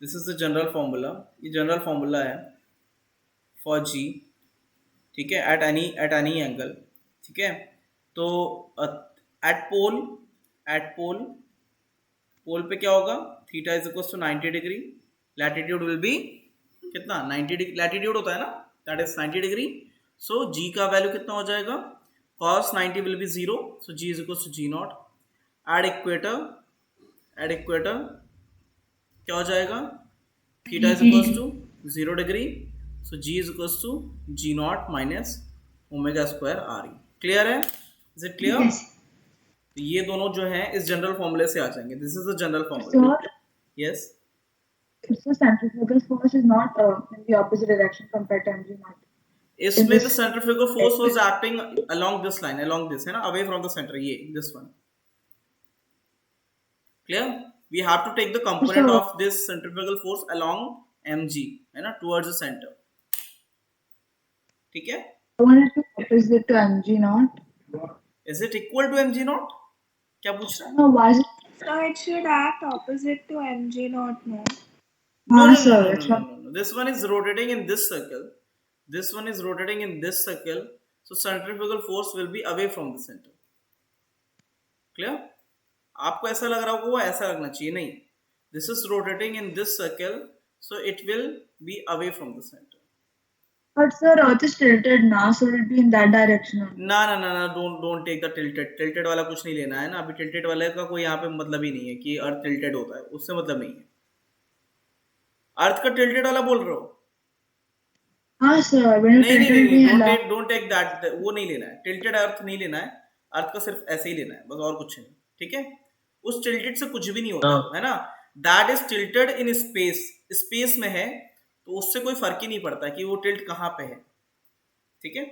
this is the general formula, ये जनरल फॉर्मूला है फॉर जी, ठीक है, एट एनी एंगल, ठीक है। तो एट पोल पे क्या होगा, theta is equal to 90 degree, latitude will be कितना 90 डिग्री, लैटिट्यूड होता है ना, दैट इज 90 डिग्री। सो जी का वैल्यू कितना हो जाएगा, cos 90 will be 0, so ji is equal to ji not. Add equator क्या हो जाएगा, theta is equal to 0 degree, so ji is equal to ji not minus omega square R E. Clear है, इज इट क्लियर? Yes. तो ये दोनों जो हैं इस जनरल फॉर्मूले से आ जाएंगे, this is the general formula. Sir, yes, so centrifugal force is not in the opposite direction compared to mg naught. इसमें the centrifugal force was acting along this line, along this है ना, अवे फ्रॉम द सेंटर, ये this one. Clear, we have to take the component of this centrifugal force along mg, है ना, टुवर्ड्स द सेंटर, ठीक है। I wanted to opposite to mg naught. Is it equal to mg naught, क्या पूछ रहा है? No, why is it? So it should act opposite to mg naught, no? No, no, no, Sir, no, no, it's no, not. no, no. This one is rotating in this circle. This one is rotating in this circle. So centrifugal force will be away from the center. Clear? आपको ऐसा लग रहा होगा वो ऐसा लगना चाहिए, नहीं, this is rotating in this circle, so it will be away from the center. But sir, Earth is tilted now, so it will be in that direction only. ना ना ना ना, don't take the tilted वाला कुछ नहीं लेना है ना, अभी tilted वाले का कोई यहाँ पे मतलब ही नहीं है कि अर्थ tilted होता है, उससे मतलब नहीं है। अर्थ का tilted वाला बोल रहे हो? हाँ sir, when you नहीं नहीं tilted नहीं, me don't take that, वो नहीं लेना है, टिल्टेड अर्थ नहीं लेना है, अर्थ का सिर्फ ऐसे ही लेना है बस, और कुछ नहीं, ठीक है। उस टिल्टेड से कुछ भी नहीं होता है ना, that is tilted in space, space में है तो उससे कोई फर्क ही नहीं पड़ता कि वो टिल्ट कहाँ पे है, ठीक है।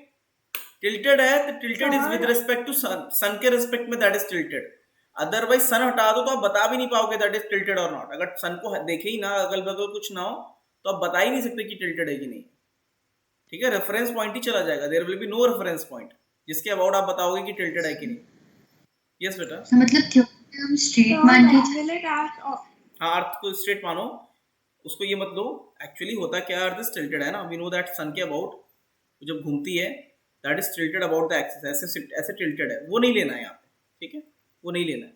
टिल्टेड है तो tilted is with respect to sun के रिस्पेक्ट में, that is tilted. Otherwise sun हटा दो तो आप बता भी नहीं पाओगे दैट इज टिल्टेड और नॉट। अगर सन को देखे ही ना, अगल बगल कुछ ना हो, तो आप बता ही नहीं सकते कि टिल्टेड है कि नहीं, ठीक है। रेफरेंस पॉइंट ही चला जाएगा, there will be no reference point जिसके अबाउट आप बताओगे कि टिल्टेड है कि नहीं। यस बेटा, तो मतलब थ्योरी हम स्ट्रेट So मान के when will it act? हाँ, अर्थ को स्ट्रेट मानो, उसको ये मत लो, एक्चुअली होता क्या, अर्थ इज टिल्टेड है ना, वी नो दैट सन के अबाउट जब घूमती है that is tilted about the axis, ऐसे ऐसे टिल्टेड है, वो नहीं लेना है यहाँ पे, ठीक है, वो नहीं लेना है।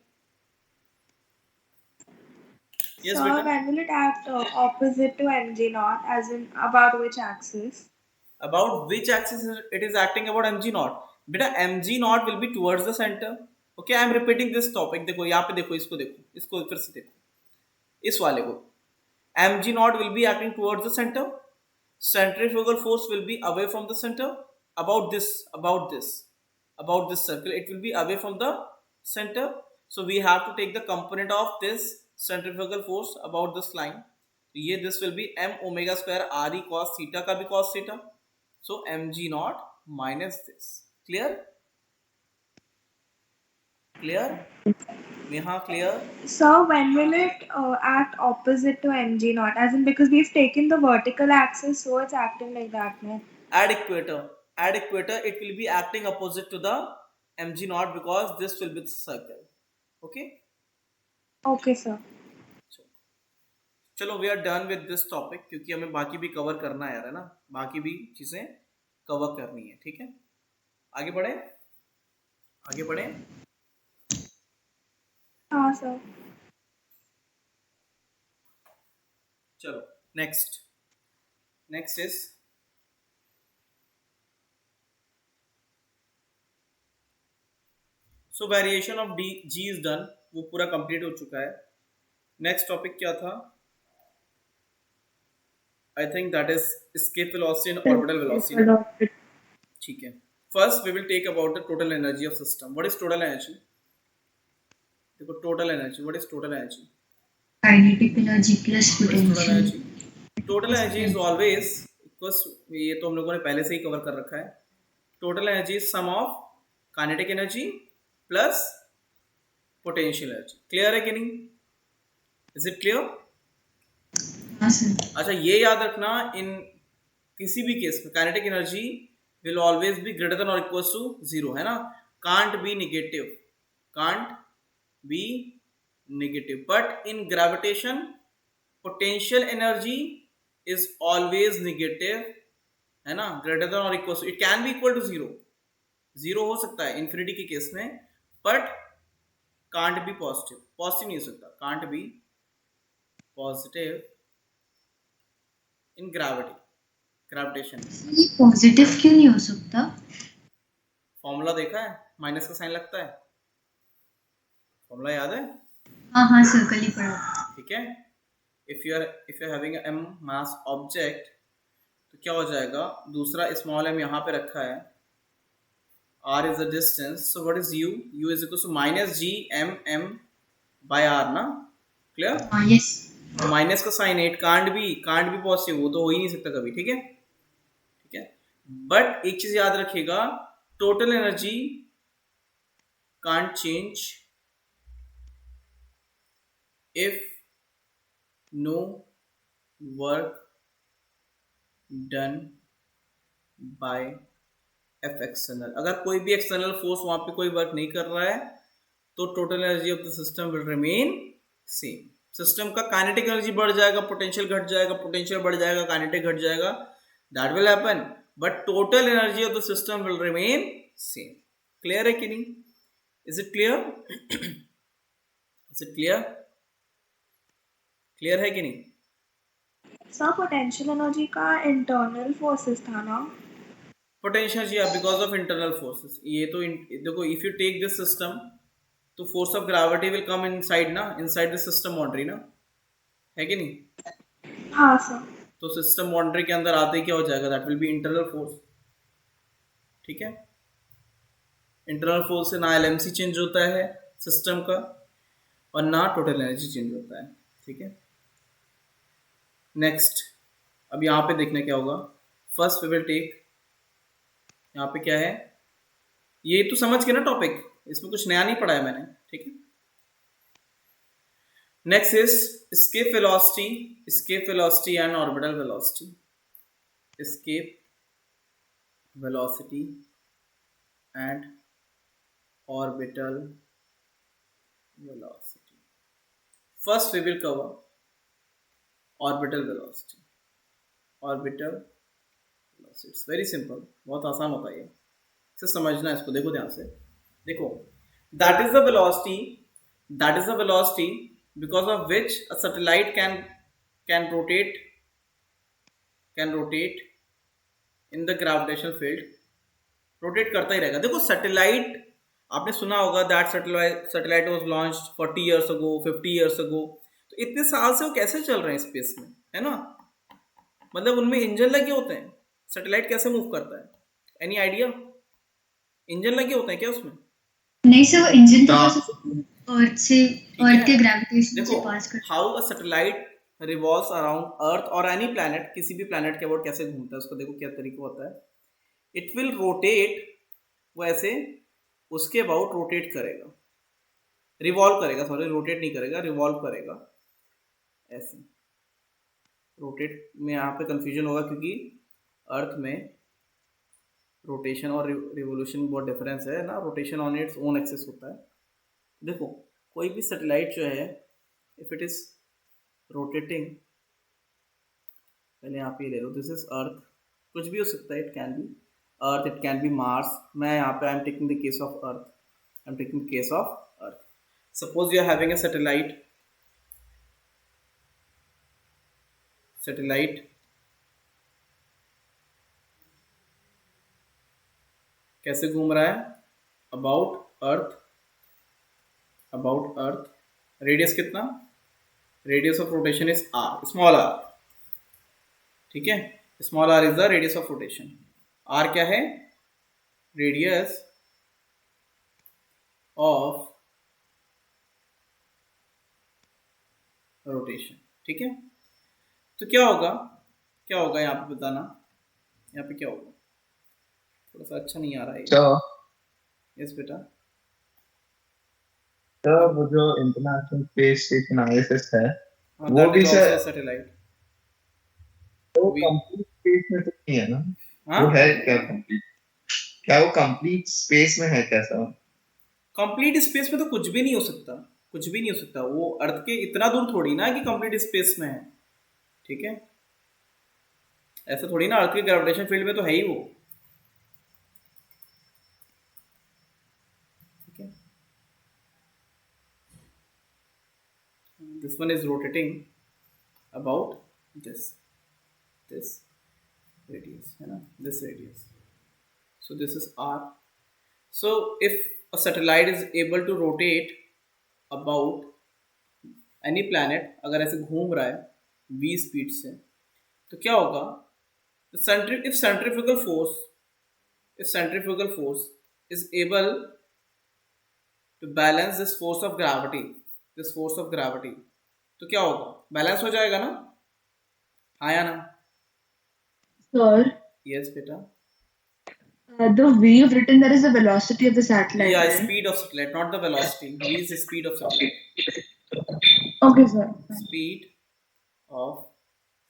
यस So बेटा, when will it act opposite to mg naught, as in about which axis? about which axis it is acting about mg naught, बेटा mg naught will be towards the center, okay, I am repeating this topic। देखो यहाँ पे देखो, इसको देखो, इसको फिर से देखो, इस वाले को, mg naught will be acting towards the center, centrifugal force will be away from the center, about this circle it will be away from the center, so we have to take the component of this centrifugal force about this line, तो ये this will be m omega square r e cos theta का भी cos theta, so mg naught minus this। clear Neha, clear? So when will it act opposite to mg naught, as in because we've taken the vertical axis, so it's acting like that, no? Add equator, it will be acting opposite to the mg naught because this will be the circle, okay। Okay, sir. चलो we are done with this topic, क्योंकि हमें बाकी भी कवर करना है यार, है ना, बाकी भी चीजें कवर करनी है, ठीक है। आगे बढ़े। हाँ sir. चलो next, next is so variation of D G is done, वो पूरा कंप्लीट हो चुका है. नेक्स्ट टॉपिक क्या था? I think that is escape velocity and orbital velocity ना? ठीक है. First we will take about the total energy of system. What is total energy? देखो total energy, what is total energy? Kinetic energy plus total potential. Energy, total energy is always equals, ये तो हम लोगों ने पहले से ही कवर कर रखा है. Total energy is sum of kinetic energy plus potential energy. Clear है कि नहीं? Is it clear? हाँ सर. अच्छा ये याद रखना, इन किसी भी केस में kinetic energy will always be greater than और इक्वल्स टू जीरो, है ना. Can't be negative, can't be negative. But in gravitation potential energy is always negative, है ना. ग्रेटर देन और equal, it can be equal to zero, zero हो सकता है इन्फिनिटी के केस में, but can't be positive, positive नहीं हो सकता, can't be positive in gravity, gravitation. ये पॉजिटिव क्यों नहीं हो सकता? फॉर्मूला देखा है, माइनस का साइन लगता है, फॉर्मूला याद है? हाँ हाँ सर, कल ही पढ़ा. ठीक है. if you are having a m mass object, तो क्या हो जाएगा, दूसरा स्मॉल m यहाँ पे रखा है, r is the distance, so what is u? u is equal to minus g m m by r ना. क्लियर? हाँ यस. माइनस का sign, it can't be positive, वो तो हो ही नहीं सकता कभी. ठीक है, ठीक है. बट एक चीज याद रखिएगा, total energy can't change if no work done by f external. अगर कोई भी एक्सटर्नल फोर्स वहां पे कोई वर्क नहीं कर रहा है तो total energy of the system will remain same. System का काइनेटिक एनर्जी बढ़ जाएगा, पोटेंशियल घट जाएगा, पोटेंशियल बढ़ जाएगा, काइनेटिक घट जाएगा, that will happen, but total energy of the system will remain same. Clear है कि नहीं? Is it clear? Is it clear? Clear है कि नहीं? सर पोटेंशियल एनर्जी का इंटरनल फोर्सेस था ना. पोटेंशियल जी, बिकॉज ऑफ इंटरनल फोर्सेस. ये तो देखो, if you take this system तो force of gravity will come inside ना, इनसाइड द सिस्टम बाउंड्री ना, है कि नहीं? हाँ सर. तो सिस्टम बाउंड्री के अंदर आते ही क्या हो जाएगा, that will B internal force. ठीक है. इंटरनल फोर्स से ना एलएमसी चेंज होता है सिस्टम का और ना टोटल एनर्जी चेंज होता है. ठीक है. नेक्स्ट, अब यहाँ पे देखना क्या होगा. फर्स्ट वी विल टेक, यहाँ पे क्या है, ये तो समझ के ना टॉपिक, इसमें कुछ नया नहीं पढ़ा है मैंने. ठीक है. Next is escape velocity and orbital velocity. Escape velocity and orbital velocity. First we will cover orbital velocity. Orbital velocity, it's very simple, बहुत आसान होता है ये, इसे समझना है. इसको देखो ध्यान से, देखो, that is the velocity because of which a satellite can rotate in the gravitational field. Rotate करता ही रहेगा. देखो सैटेलाइट, आपने सुना होगा that satellite was launched 40 years ago, 50 years ago. तो इतने साल से वो कैसे चल रहे हैं स्पेस में, है ना. मतलब उनमें इंजन लगे होते हैं. सैटेलाइट कैसे मूव करता है, एनी आइडिया? इंजन लगे होते हैं क्या उसमें? नहीं सर, वो इंजन तो अर्थ के ग्रेविटेशन से देखो पास कर. How a satellite revolves around earth और एनी प्लैनेट, किसी भी प्लैनेट के अबाउट कैसे घूमता है, उसका देखो क्या तरीका होता है. इट विल रोटेट, वो ऐसे उसके अबाउट रोटेट करेगा, रिवॉल्व करेगा, सॉरी रोटेट नहीं करेगा, रिवॉल्व करेगा. ऐसे रोटेट में यहाँ पे कंफ्यूजन होगा क्योंकि अर्थ में रोटेशन और रिवोल्यूशन बहुत डिफरेंस है ना. Rotation on it's own axis होता है. देखो कोई भी सैटेलाइट जो है, इफ इट इज रोटेटिंग, पहले यहाँ पे ले लो, दिस इज अर्थ, कुछ भी हो सकता है, it can be earth, it can be Mars. मैं यहाँ पे I am taking the case of earth, I am taking case of earth. Suppose you are having a satellite कैसे घूम रहा है? About earth. रेडियस कितना? Radius of rotation is r, small r. ठीक है, small r is the radius of rotation. R क्या है? Radius of rotation. ठीक है, तो क्या होगा यहाँ पे बताना, यहाँ पे क्या होगा? थोड़ा सा अच्छा नहीं आ रहा है। तो यस बेटा। वो जो इंटरनेशनल स्पेस स्टेशन आईएसएस है, वो दैट भी इज सर आल्सो सैटेलाइट। वो We- कंप्लीट स्पेस में तो नहीं है ना? हाँ, वो है क्या कंप्लीट? क्या वो कंप्लीट स्पेस में है कैसा? कंप्लीट स्पेस में तो कुछ भी नहीं हो सकता, कुछ भी नहीं हो सकता। वो अर्थ के इतना दूर थोड़ी ना है कि कंप्लीट स्पेस में है। ठीक है, ऐसा थोड़ी ना, अर्थ के ग्रेविटेशन फील्ड में तो है ही वो। ठीक है, this one is rotating about this radius, है ना, this radius. So this is r. So if a satellite is able to rotate about any planet, अगर ऐसे घूम रहा है v स्पीड से, तो क्या होगा? if centrifugal force is able to balance this force of gravity, तो क्या होगा? बैलेंस हो जाएगा ना? हाँ या ना? Sir, यस बेटा। the way you've written there is the velocity of the satellite, या right? Speed of satellite, not the velocity. v is the speed of satellite, Okay, sir. Fine. speed of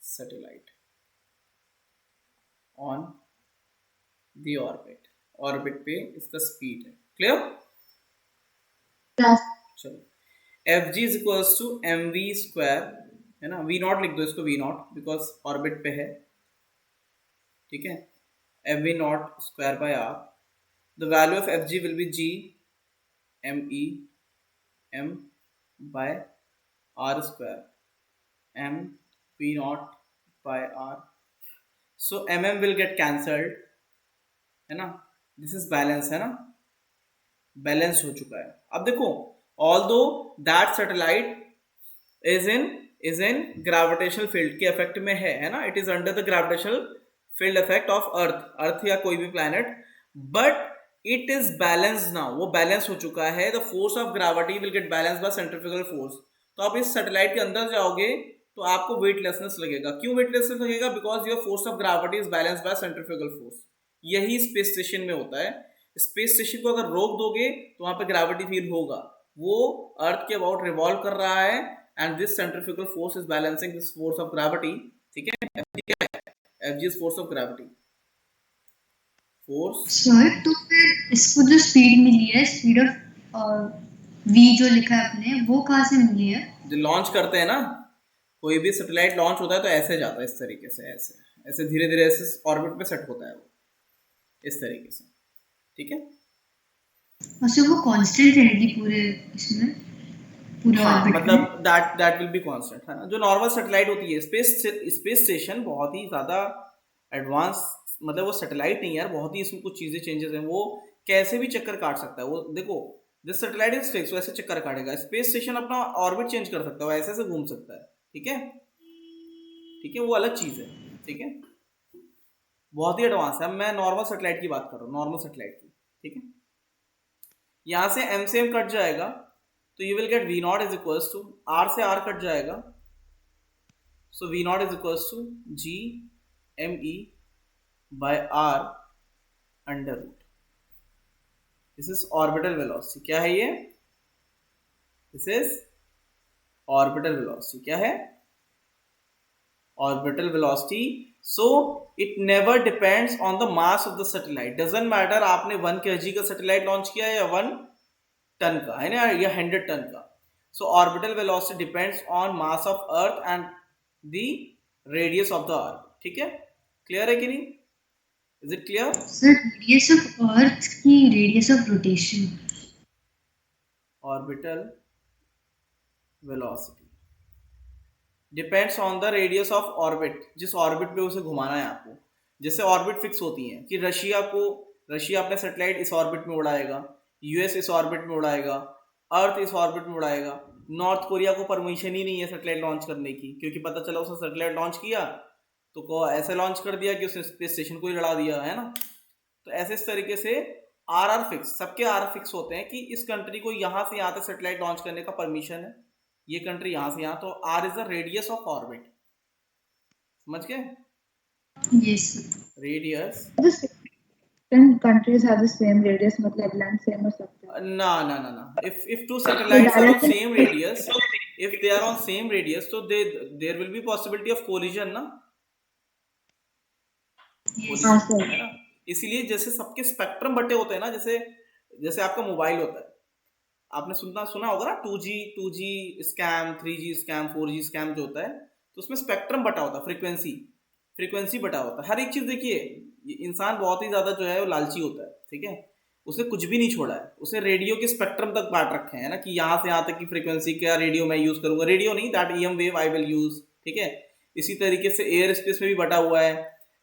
satellite on the orbit पे इसका स्पीड है। क्लियर? Yes. चलो, f g is equals to m v square, है ना। वी नॉट लिख दो इसको, वी नॉट, बिकॉज ऑर्बिट पे है। ठीक है, m v naught square by r. The value of f g will be g M E M by r square m v naught by r. So m m will get cancelled, है ना। दिस इज बैलेंस, है ना, बैलेंस हो चुका है। अब देखो, although that satellite is in gravitational field के इफेक्ट में है ना, it is under the gravitational field effect of earth या कोई भी planet, but it is balance now, वो बैलेंस हो चुका है। The force of gravity will get balance bye centrifugal force. तो आप इस सैटेलाइट के अंदर जाओगे तो आपको वेटलेसनेस लगेगा। क्यों वेटलेसनेस लगेगा? Because your force of gravity is balance bye centrifugal force. यही स्पेस स्टेशन में होता है। स्पेस स्टेशन को अगर रोक दोगे तो वहां पे ग्रेविटी फील होगा, वो अर्थ के अबाउट रिवॉल्व कर रहा है, and this centrifugal force is balancing this force of gravity. ठीक है, F g is force of gravity, force. Sir तो फिर इसको जो स्पीड मिली है, स्पीड ऑफ v जो लिखा है आपने, वो कहाँ से मिली है? जो लॉन्च करते हैं ना, कोई भी सैटेलाइट लॉन्च होता है तो ऐसे जाता है, इस तरीके से, ऐसे ऐसे धीरे धीरे ऐसे ऑर्बिट पे सेट होता है वो, इस तरीके से। ठीक है, और सर वो कांस्टेंट रहेगी पूरे इसमें, पूरे हाँ, ऑर्बिट में? मतलब दैट विल बी कांस्टेंट, है ना। जो नॉर्मल सैटेलाइट होती है, स्पेस स्टेशन बहुत ही ज़्यादा एडवांस, मतलब वो सैटेलाइट नहीं यार, बहुत ही इसमें कुछ चीज़ें चेंजेस हैं। वो कैसे भी चक्कर काट सकता है। वो देखो, जिस सैटेलाइट इज फिक्स वैसे चक्कर काटेगा। स्पेस स्टेशन अपना ऑर्बिट चेंज कर सकता है, वो ऐसे घूम सकता है। ठीक है, ठीक है, वो अलग चीज़ है। ठीक है, बहुत ही एडवांस है। अब मैं नॉर्मल सैटेलाइट की बात कर रहा हूँ, नॉर्मल सैटेलाइट की। ठीक है, यहाँ से एम से एम कट जाएगा तो you will get v naught is equals to, r से आर कट जाएगा, so v naught is equals to G M E by r under root. This is orbital velocity. क्या है ये? This is orbital velocity. क्या है? Orbital velocity. So it never depends on the mass of the satellite. Doesn't matter आपने 1 kg का सैटेलाइट लॉन्च किया या 1 टन का, है ना, या 100 टन का। So orbital velocity depends on mass of earth and the radius of the earth. ठीक है, क्लियर है कि नहीं? Is it clear? Sir radius of earth की radius of rotation, orbital velocity depends on the radius of orbit, जिस ऑर्बिट पे उसे घुमाना है आपको। जैसे ऑर्बिट फिक्स होती हैं कि रशिया अपने सैटेलाइट इस ऑर्बिट में उड़ाएगा, यूएस इस ऑर्बिट में उड़ाएगा, अर्थ इस ऑर्बिट में उड़ाएगा। नॉर्थ कोरिया को परमिशन ही नहीं है सैटेलाइट लॉन्च करने की, क्योंकि पता चला उसने सैटेलाइट लॉन्च किया तो को ऐसे लॉन्च कर दिया कि उसने स्पेस स्टेशन को ही लड़ा दिया, है ना। तो ऐसे इस तरीके से आर फिक्स, सबके आर फिक्स होते हैं कि इस कंट्री को यहाँ से यहाँ तक सैटेलाइट लॉन्च करने का परमिशन है, ये कंट्री यहाँ से यहाँ, तो r is the radius of orbit. समझ गए? Yes. Radius The same countries have the same radius, मतलब length same हो सकता है. no no no no if two So satellites are on direction same radius, if they are on same radius, so there will be possibility of collision ना, Yes. हाँ collision, सर. है ना। इसीलिए जैसे सबके स्पेक्ट्रम बटे होते हैं ना, जैसे जैसे आपका मोबाइल होता है, आपने सुना होगा ना 2G scam, 3G scam, 4G scam जो होता है, तो उसमें स्पेक्ट्रम बटा होता है, फ्रीक्वेंसी बटा होता है। हर एक चीज देखिए, इंसान बहुत ही ज्यादा जो है वो लालची होता है, ठीक है, उसने कुछ भी नहीं छोड़ा है, उसने रेडियो के स्पेक्ट्रम तक बांट रखे हैं ना, कि यहाँ से यहाँ तक की फ्रीक्वेंसी क्या रेडियो मैं यूज करूंगा, रेडियो नहीं, that EM wave I will use, ठीक है। इसी तरीके से एयर स्पेस में भी बटा हुआ है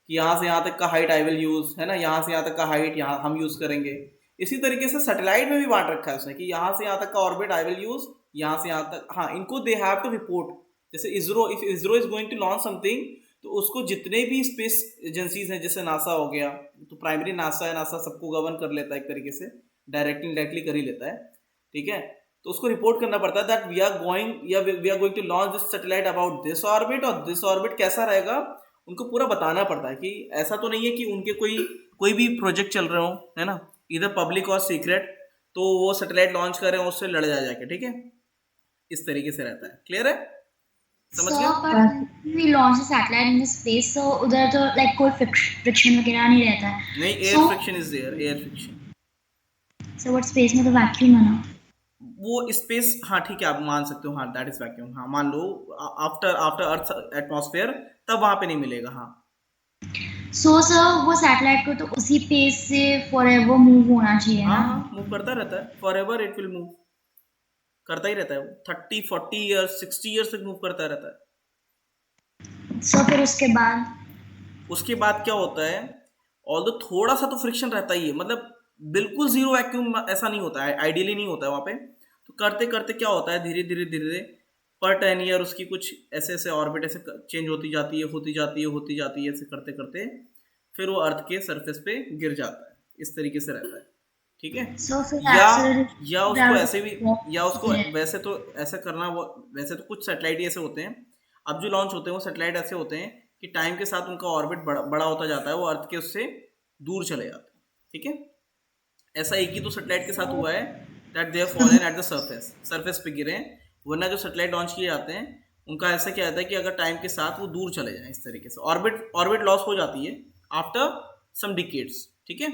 कि यहाँ से यहाँ तक का हाइट आई विल यूज, है ना, यहाँ से यहाँ तक का हाइट यहाँ हम यूज करेंगे। इसी तरीके से सैटेलाइट में भी बांट रखा है उसने कि यहाँ से यहाँ तक का ऑर्बिट आई विल यूज, यहाँ से यहाँ तक, हाँ, इनको दे हैव टू रिपोर्ट। जैसे ISRO, if ISRO is going to launch something, तो उसको जितने भी स्पेस एजेंसीज हैं, जैसे नासा हो गया, तो प्राइमरी नासा है, नासा सबको गवर्न कर लेता है एक तरीके से, डायरेक्टली कर ही लेता है, ठीक है। तो उसको रिपोर्ट करना पड़ता है that we are going to launch this satellite about this orbit, और दिस ऑर्बिट कैसा रहेगा उनको पूरा बताना पड़ता है। कि ऐसा तो नहीं है कि उनके कोई भी प्रोजेक्ट चल रहे हो, है ना, इधर पब्लिक और सीक्रेट, तो वो सैटेलाइट लॉन्च कर रहे हैं, उससे लड़ जाके, ठीक है, इस तरीके से रहता है। क्लियर है? समझ So, गए? but when we launch a satellite in the space, so उधर तो like कोई friction वगैरह नहीं रहता है. नहीं, air So, friction is there, air friction. so what space में तो vacuum है ना. वो स्पेस, हाँ ठीक है, आप मान सकते हो, हाँ दैट इज वैक्यूम, हाँ मान लो आफ्टर अर्थ एटमॉस्फेयर, तब वहां पे नहीं मिलेगा, हाँ। So sir, वो सैटेलाइट को तो उसी पेस से forever move होना चाहिए हाँ ना. हाँ, मूव करता रहता है, for ever it will move, करता ही रहता है वो, 30-40 ईयर्स 60 ईयर्स तक मूव करता रहता है। So फिर उसके बाद क्या होता है, ऑल्दो थोड़ा सा तो फ्रिक्शन रहता ही है, मतलब बिल्कुल जीरो वैक्यूम ऐसा नहीं होता है, आइडियली नहीं होता है वहाँ पे। तो करते करते क्या होता है, धीरे धीरे पर 10 ईयर उसकी कुछ ऐसे ऑर्बिट ऐसे चेंज होती जाती है, ऐसे करते करते फिर वो अर्थ के सरफेस पे गिर जाता है, इस तरीके से रहता है, ठीक है। so फिर या उसको ऐसे भी, या उसको वैसे तो ऐसा करना, वो वैसे तो कुछ सैटेलाइट ऐसे होते हैं, अब जो लॉन्च होते हैं वो सैटेलाइट ऐसे होते हैं कि टाइम के साथ उनका ऑर्बिट बड़ा होता जाता है, वो अर्थ के उससे दूर चले जाते हैं, ठीक है। ऐसा एक ही तो सैटेलाइट के साथ हुआ है that they have fallen eight the surface पे गिरे हैं, वरना जो सैटेलाइट लॉन्च किए जाते हैं उनका ऐसा क्या रहता है कि अगर टाइम के साथ वो दूर चले जाएं, इस तरीके से ऑर्बिट लॉस हो जाती है आफ्टर सम डिकेड्स, ठीक है,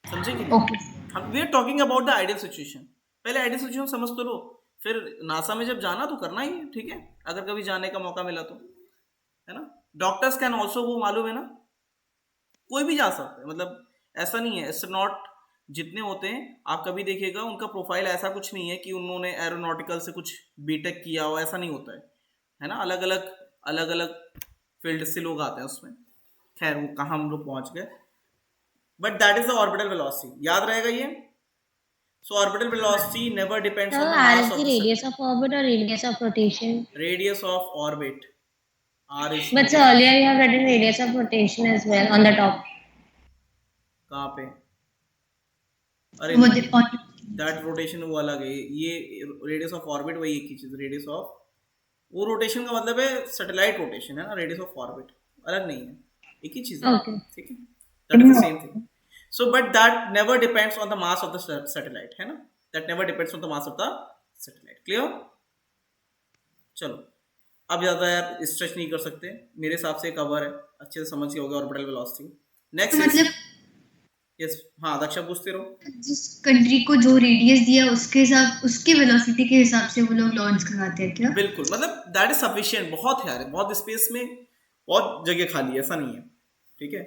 समझे कि Okay. हम we are talking about the ideal situation. पहले आइडियल सिचुएशन समझ तो लो, फिर नासा में जब जाना तो करना ही है, ठीक है, अगर कभी जाने का मौका मिला तो, है ना। डॉक्टर्स कैन ऑल्सो, वो मालूम है ना, कोई भी जा सकता है, मतलब ऐसा नहीं है, इट्स नॉट, जितने होते हैं आप कभी देखिएगा उनका प्रोफाइल ऐसा कुछ नहीं है कि उन्होंने एरोनॉटिकल से कुछ बीटेक किया हो, ऐसा नहीं होता है ना। अलग अलग फील्ड से लोग आते हैं उसमें, खैर वो कहाँ हम लोग पहुंच गए, but that is the orbital velocity, याद रहेगा ये। So orbital velocity never depends So on the R mass is of the the radius of orbit or radius of rotation. Radius of orbit, R is But so earlier you have written radius of rotation as well on the top. कहाँ पे, अरे वो दैट रोटेशन वो अलग है, ये रेडियस ऑफ ऑर्बिट वही एक ही चीज, रेडियस ऑफ, वो रोटेशन का मतलब है सैटेलाइट रोटेशन, है ना, रेडियस ऑफ ऑर्बिट अलग नहीं है, एक ही चीज है, Okay. ठीक है, that is the same thing. So but that never depends on the mass of the satellite, है ना, that never depends on the mass of the satellite. Clear? चलो, अब ज्यादा यार स्ट्रेच नहीं कर सकते, मेरे हिसाब से कवर है, अच्छे से समझ के हो गया ऑर्बिटल वेलोसिटी। नेक्स्ट मतलब यस, हाँ दक्षा पूछते रहो। जिस कंट्री को जो रेडियस दिया उसके वेलोसिटी के हिसाब से वो लोग लॉन्च कराते हैं क्या? बिल्कुल, मतलब दैट इज सफिशिएंट, बहुत है यार, बहुत स्पेस में बहुत जगह खाली है, ऐसा नहीं है, ठीक है।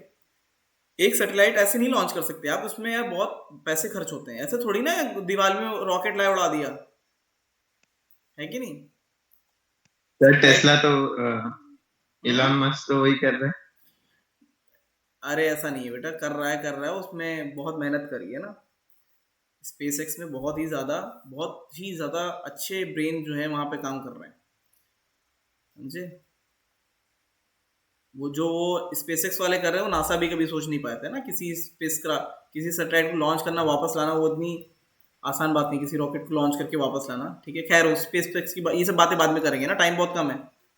एक सैटेलाइट ऐसे नहीं लॉन्च कर सकते आप, उसमें यार बहुत पैसे खर्च होते हैं, ऐसे थोड़ी ना दीवार में रॉकेट लाए उड़ा दिया, है कि नहीं। सर टेस्ला तो इलॉन मस्क तो वही कर रहे हैं। अरे ऐसा नहीं है बेटा, कर रहा है, उसमें बहुत मेहनत करी है ना। स्पेस एक्स में बहुत ही ज़्यादा अच्छे ब्रेन जो है वहाँ पे काम कर रहे हैं, समझे। वो स्पेस एक्स वाले कर रहे हैं, वो नासा भी कभी सोच नहीं पाए थे ना, किसी सैटेलाइट को लॉन्च करना, वापस लाना, वो इतनी आसान बात नहीं, किसी रॉकेट को लॉन्च करके वापस लाना, ठीक है। खैर स्पेस एक्स की ये सब बातें बाद में करेंगे ना, टाइम बहुत कम है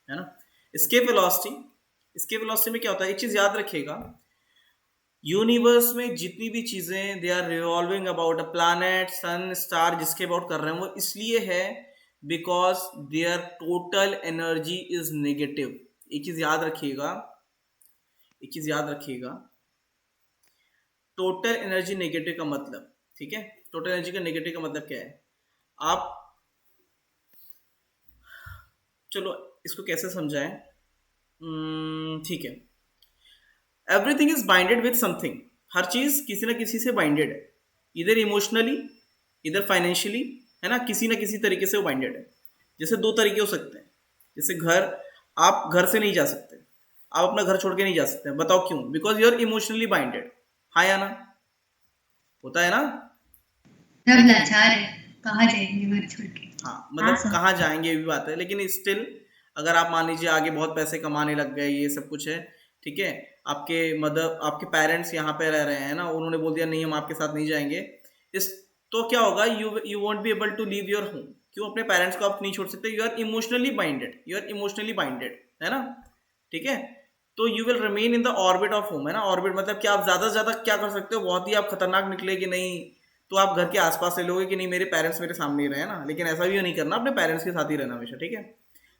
ना। इसके वेलोसिटी में क्या होता है, एक चीज़ याद रखिएगा, यूनिवर्स में जितनी भी चीजें they are revolving about a planet, sun, star, जिसके अबाउट कर रहे हैं, वो इसलिए है because their total energy is negative. एक चीज याद रखिएगा, टोटल एनर्जी नेगेटिव का मतलब, ठीक है, टोटल एनर्जी का नेगेटिव का मतलब क्या है। आप चलो इसको कैसे समझाएं, ठीक है। Everything is binded with something, हर चीज किसी ना किसी से बाइंडेड है, इधर इमोशनली, इधर फाइनेंशियली, है ना, किसी ना किसी तरीके से वो बाइंडेड है। जैसे दो तरीके हो सकते हैं, जैसे आप घर से नहीं जा सकते, आप अपना घर छोड़ के नहीं जा सकते, बताओ क्यों? Because you are emotionally binded, हाँ या ना, होता है ना, है सब कि नहीं? लाचार है, कहाँ जाएंगे घर छोड़ के। हाँ हाँ मतलब सर। कहाँ जाएंगे ये भी बात है, लेकिन स्टिल अगर आप मान लीजिए आगे बहुत पैसे कमाने लग गए, ये सब कुछ है, ठीक है, आपके पेरेंट्स यहाँ पे रह रहे हैं ना, उन्होंने बोल दिया नहीं हम आपके साथ नहीं जाएंगे, इस तो क्या होगा, you won't be able to leave your home. क्यों? अपने पेरेंट्स को आप नहीं छोड़ सकते, यू आर इमोशनली बाइंडेड, है ना, ठीक है। तो you will remain in the orbit of home, है ना। ऑर्बिट मतलब क्या, आप ज्यादा से ज्यादा क्या कर सकते हो, बहुत ही आप खतरनाक निकले कि नहीं, तो आप घर के आसपास ले लोगे कि नहीं मेरे पेरेंट्स मेरे सामने ही रहे ना, लेकिन ऐसा भी नहीं करना, अपने पेरेंट्स के साथ ही रहना हमेशा, ठीक है।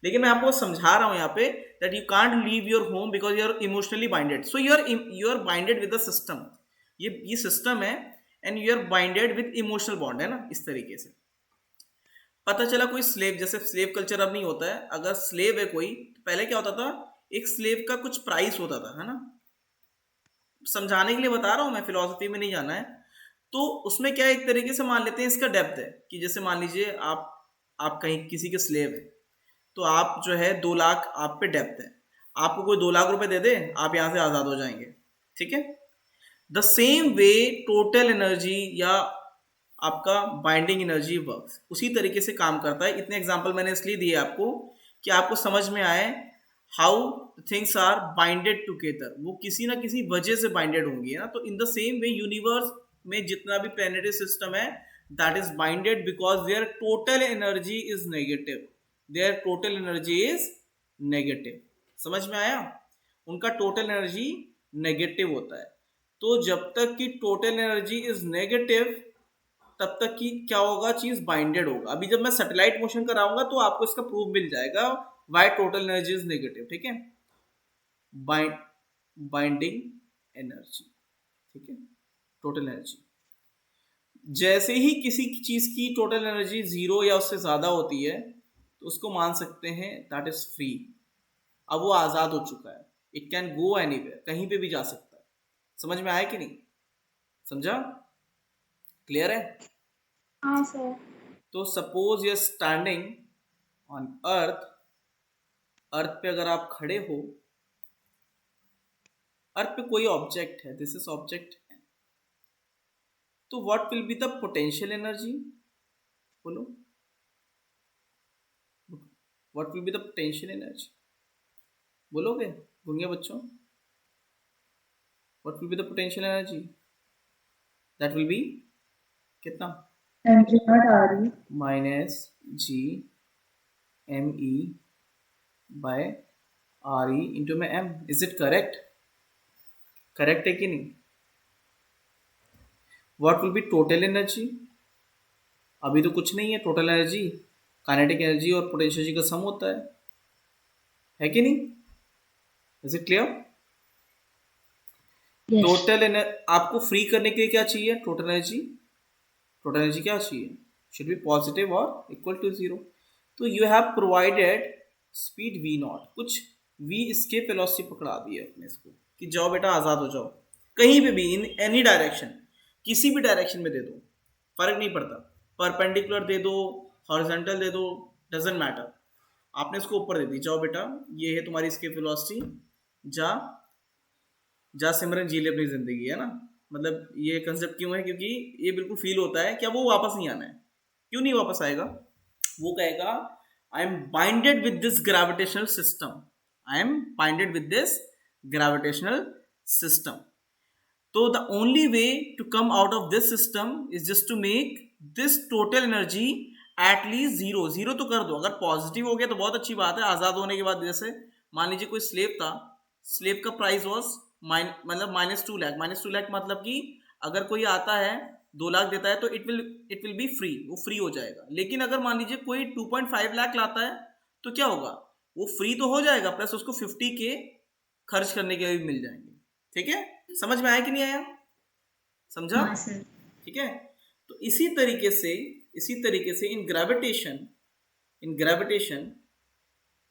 लेकिन मैं आपको समझा रहा हूँ यहाँ पे that you can't leave your home because you are emotionally binded, so you are binded with the system, ये सिस्टम है, and you are binded with emotional bond, है ना, इस तरीके से। पता चला कोई स्लेव, जैसे स्लेव कल्चर अब नहीं होता है, अगर स्लेव है कोई, तो पहले क्या होता था, एक स्लेव का कुछ प्राइस होता था, है ना, समझाने के लिए बता रहा हूं मैं, फिलोसफी में नहीं जाना है। तो उसमें क्या है, एक तरीके से मान लेते हैं इसका डेप्थ है कि जैसे मान लीजिए आप कहीं किसी के स्लेव है, तो आप जो है 2 लाख आप पे डेप्थ है, आपको कोई 2 लाख रुपए दे दे, आप यहां से आजाद हो जाएंगे, ठीक है। The same way total energy या आपका बाइंडिंग एनर्जी वर्क्स उसी तरीके से काम करता है। इतने एग्जांपल मैंने इसलिए दिए आपको कि आपको समझ में आए how things are binded together, वो किसी ना किसी वजह से बाइंडेड होंगी, है ना। तो in the same way universe में जितना भी प्लैनेटरी सिस्टम है, that is binded because their total energy is negative, समझ में आया? उनका टोटल एनर्जी नेगेटिव होता है। तो जब तक कि टोटल एनर्जी इज नेगेटिव, तब तक कि क्या होगा, चीज बाइंडेड होगा। अभी जब मैं सैटेलाइट मोशन कराऊंगा तो आपको इसका प्रूफ मिल जाएगा why total energy is negative, ठीक है। बाइंडिंग एनर्जी, ठीक है, टोटल एनर्जी। जैसे ही किसी चीज की टोटल एनर्जी 0 या उससे ज्यादा होती है, तो उसको मान सकते हैं दैट इज फ्री, अब वो आजाद हो चुका है, इट कैन गो एनीवेयर, कहीं पे भी जा सकता है। समझ में आया कि नहीं? समझा? क्लियर है? हाँ सर। तो suppose you are standing on earth, earth पे अगर आप खड़े हो, अर्थ पे कोई ऑब्जेक्ट है, दिस इज ऑब्जेक्ट है, तो what will be the potential energy? बोलो, what will be the potential energy? बोलोगे गूंगे बच्चों? What will be the potential energy? That will be कितना? mg not re minus G M E by are E into में M. Is it correct? Correct है कि नहीं? What will be total energy? अभी तो कुछ नहीं है, टोटल एनर्जी काइनेटिक एनर्जी और पोटेंशियल एनर्जी का सम होता है कि नहीं? Is it clear? yes total energy आपको फ्री करने के लिए क्या चाहिए? Total energy. टोटल एनर्जी क्या चाहिए? शुड बी पॉजिटिव और इक्वल टू 0। तो you have provided speed v not, कुछ v escape वेलोसिटी पकड़ा दी है अपने इसको कि जाओ बेटा आजाद हो जाओ, कहीं पे भी, इन एनी डायरेक्शन, किसी भी डायरेक्शन में दे दो, फर्क नहीं पड़ता, परपेंडिकुलर दे दो, हॉरिजॉन्टल दे दो, डजेंट मैटर, आपने इसको ऊपर दे दी, जाओ बेटा ये है तुम्हारी escape वेलोसिटी, जा जा सिमरन जी ले अपनी जिंदगी, है ना। मतलब ये कंसेप्ट क्यों है, क्योंकि ये बिल्कुल फील होता है कि अब वो वापस नहीं आना है। क्यों नहीं वापस आएगा? वो कहेगा I am binded with this gravitational system, I am binded with this gravitational system. तो the only way to come out of this system is just to make this total energy at least zero. Zero तो कर दो, अगर पॉजिटिव हो गया तो बहुत अच्छी बात है। आजाद होने के बाद जैसे मान लीजिए कोई स्लेव था, स्लेव का प्राइस वॉज मतलब -2 लाख। -2 लाख मतलब कि अगर कोई आता है 2 लाख देता है तो इट विल बी फ्री, वो फ्री हो जाएगा। लेकिन अगर मान लीजिए कोई 2.5 लाख लाता है तो क्या होगा, वो फ्री तो हो जाएगा प्लस उसको 50K खर्च करने के भी मिल जाएंगे। ठीक है, समझ में आया कि नहीं आया? समझा? हाँ सर। ठीक है, तो इसी तरीके से इन ग्रेविटेशन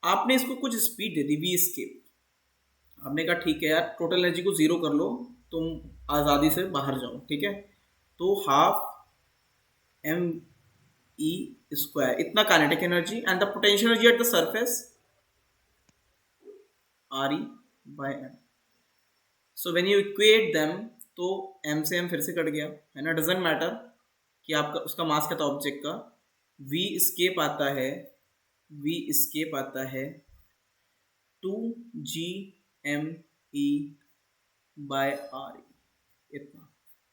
आपने इसको कुछ स्पीड दे दी v एस्केप। आपने कहा ठीक है यार, टोटल एनर्जी को जीरो कर लो, तुम आज़ादी से बाहर जाओ। ठीक है, तो 12mE² इतना kinetic energy and the potential energy eight the surface RE/m। So when you equate them तो m से m फिर से कट गया, है ना। डजेंट मैटर कि आपका उसका मास क्या था ऑब्जेक्ट का। v एस्केप आता है 2gme/re इतना।